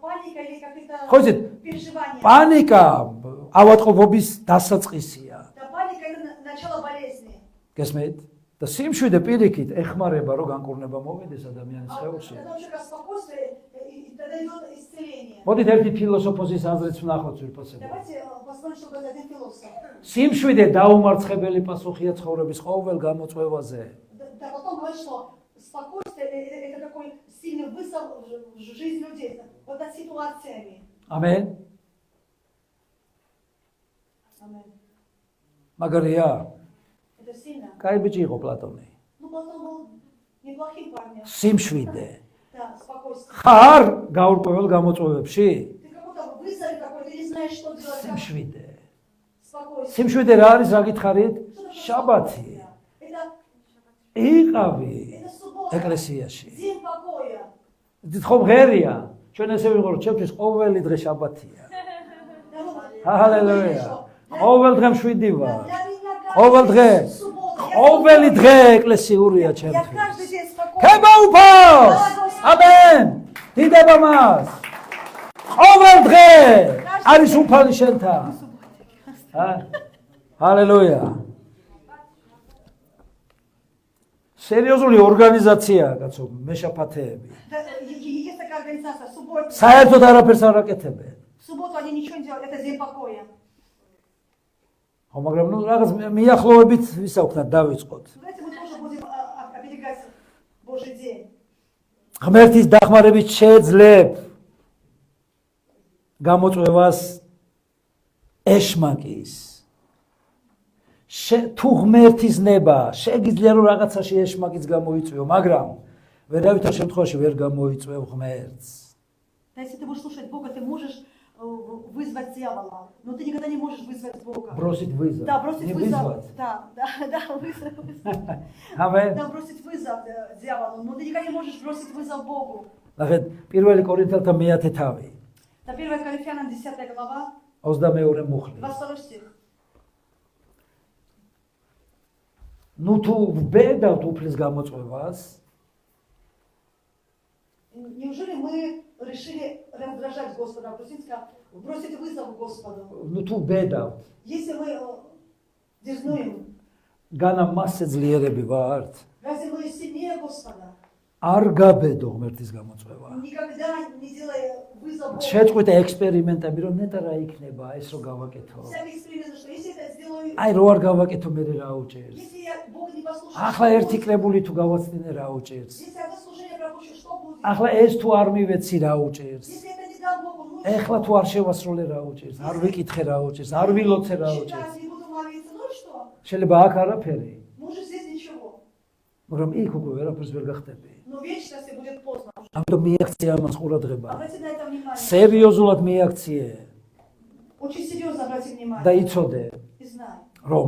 паника или ხო იცით, какие-то переживания. პანიკა ავადმყოფობის დასაწყისია. Да, паника это начало болезни. გესმით? და სიმშვიდე პირიქით ეხმარება რომ განკურნება მოვიდეს ადამიანის А ხეობაში. когда у человека спокойствие, и тогда идет исцеление. მოდით ერთი ფილოსოფოსის აზრით ვნახოთ ვირფასებო. Давайте посмотрим, что говорит один философ. სიმშვიდე დაუმარცხებელი пасухია ცხოვრების ყოველ გამოწვევაზე. Да, потом говорит, что спокойствие это такой сильный вызов в жизнь людей. Вот над ситуациями. ამენ. Аминь. მაგარია. Это сильно. კაი ბიჭი იყო პლატონი. Ну, потом был неплохим парнем. სიმშვიდე. Да, спокойствие. ხარ გაურკვეველ გამოწვევებში? Ты как будто в вызове какой, ты не знаешь, что делать. Как- სიმშვიდე. Спокойствие. სიმშვიდე რა არის რა გითხარით? Что такое შაბათი. спокойствие? Это იყავი суббота. ეკლესიაში. День покоя. ხო ღერია. ჩვენ ესე ვიყო რომ ჩემთვის ყოველი დღე შაბათია. Да, вот, ჰალელუია. ყოველ დღე მშვიდი Да, ვარ. для меня ყოველ დღე каждый суббота. Я ყოველი суббота. დღე ეკლესიურია Я ჩემთვის. каждый день спокойно. ხება უფალს. ამენ. დიდება მას. ყოველ დღე არის უფალი შენთან. ჰალელუია. სერიოზული ორგანიზაციაა, კაცო, მეშაფათეები. Да, есть такая организация, суббота. საერთოდ არაფერს არ აკეთებენ. В субботу они ничего не делают, это день покоя. ხო, მაგრამ ნუ რაღაც მიახლოებით ვისაუბროთ, დავიწყოთ. Давайте мы тоже будем оберегать Божий день. ღმერთის დახმარებით შეძლებ გამოწვევას ეშმაკის. თუ ღმერთის ნება, შეგიძლია რომ რაღაცაში ეშმაკიც გამოიწვიო, მაგრამ ვერავითარ შემთხვევაში ვერ გამოიწვევ ღმერთს. Да, если ты будешь слушать Бога, ты можешь вызвать дьявола, но ты никогда не можешь вызвать Бога. бросить вызов. Да, бросить Не вызов. вызвать. Да, вызов. ამენ. Да, бросить вызов дьяволу, но ты никогда не можешь бросить вызов Богу. ნახეთ, პირველი კორინთელთა მე-10 თავი, Да, 1 Коринфянам 10 глава, 22 მუხლი. 22 стих. ნუ თუ ვბედავთ უფლის გამოწვევას, Неужели мы решили раздражать Господа, бросить вызов Господу? ნუ თუ ვბედავთ, Если мы дерзнуем, განა მასზე ძლიერები ვართ, разве мы сильнее Господа? არ გაბედო ღმერთის გამოწვევა. Никогда не делай вызов Богу. შეწყვიტე ექსპერიმენტები, რომ ნეტა რა იქნება, ეს რო გავაკეთო. Всякие эксперименты, что если это сделаю, აი რო არ გავაკეთო, მე რა უჭერს. если я Бога не послушаю, ახლა что ერთი будет? კრებული თუ გავაცდინე რა უჭერს. Если одно служение пропущу, что будет? ახლა ეს თუ არ მივეცი რა უჭერს. Если это не дам Богу, ну и ეხლა что? თუ არ შევასრულე რა უჭერს, არ ვიკითხე რა უჭერს, არ ვილოცე რა უჭერს. Считать не буду молиться, ну и что? შეიძლება აქ არაფერი, Может здесь ничего. მაგრამ იქ უკვე ვერაფერს ვერ გახდები. но в вечности будет поздно. ამიტომ მიაქცია ამას ყურადღება. Обрати на это внимание. სერიოზულად მიაქციე Очень серьезно обрати და внимание. იცოდე, И знай. რომ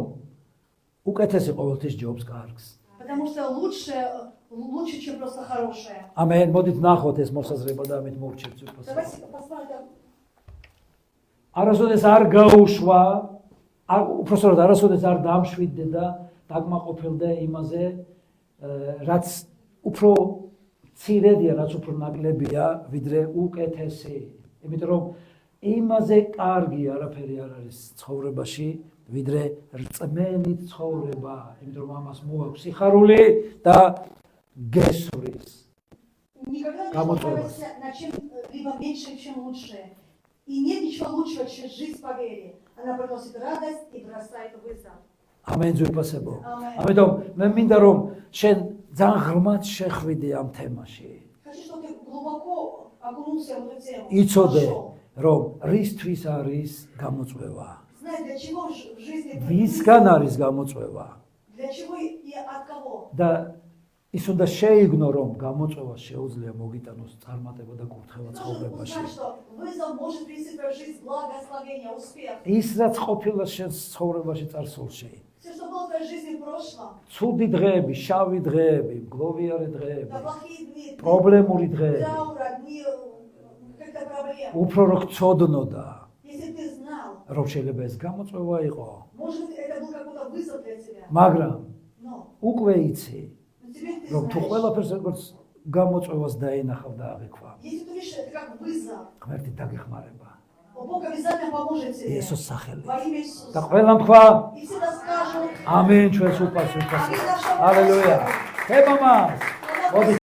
უკეთესი ყოველთვის ჯობს კარგს. Потому что лучше, чем просто хорошее. ამენ, მოდით ნახოთ ეს მოსაზრება და ამით მოვჩერდ უფასო. Давайте посмотрим. არასოდეს არ გაუშვა, უпростоრად არასოდეს არ დამშვიდდე და დაკმაყოფილდე იმაზე, რაც უფრო მცირედია, რაც უფრო ნაკლებია, ვიდრე უკეთესი. იმიტომ რომ იმაზე კარგი არაფერი არ არის ცხოვრებაში, ვიდრე რწმენით ცხოვრება, იმიტომ რომ амას მოაქვს სიხარული და გესვრის. Никогда не Кому останавливайся на чем-либо меньше, чем лучшее. И нет ничего лучшего, чем жизнь по вере. Она приносит радость и бросает вызов. ამენ ძვირფასებო. Amen. ამიტომ მე მინდა რომ შენ ძალიან ღრმად შეხვიდე ამ თემაში. Хочу, чтобы ты глубоко окунулся в эту тему. იცოდე Пошел. რომ რისთვის არის გამოწვევა. Знай, для чего в жизни ты ვისგან არის გამოწვევა для чего и от кого. და ის უნდა შეიგნო რომ გამოწვევა შეუძლია მოგიტანოს წარმატება და კურთხევა Ты должен ცხოვრებაში. узнать, что вызов может принести в твою жизнь благословение, успех. ის რაც ყოფილა შენ ცხოვრებაში წარსულში. Все, что было в твоей жизни в прошлом, ცუდი დღეები, შავი დღეები, გლოვიარე да დღეები, плохие дни, პრობლემური დღეები, траура, дни каких-то проблем. უფრო რო გწოდნოდა, Если ты знал, რომ შეიძლება ეს გამოწვევა იყო, может быть, это был какой-то вызов для тебя. მაგრამ Но უკვე იცი, теперь ты რომ თუ знаешь, ყველაფერს როგორც გამოწვევას დაინახავ და აღიქვამს, если ты видишь это как вызов, ღმერთი დაგეხმარება. Бог обязательно поможет тебе. იესოს სახელი. Во имя Иисуса. და ყველამ თქვა И всегда скажут, ამენ ჩვენს უფალს უფალს. Ამინ, ჰალელუია. ხე მამას. მოდი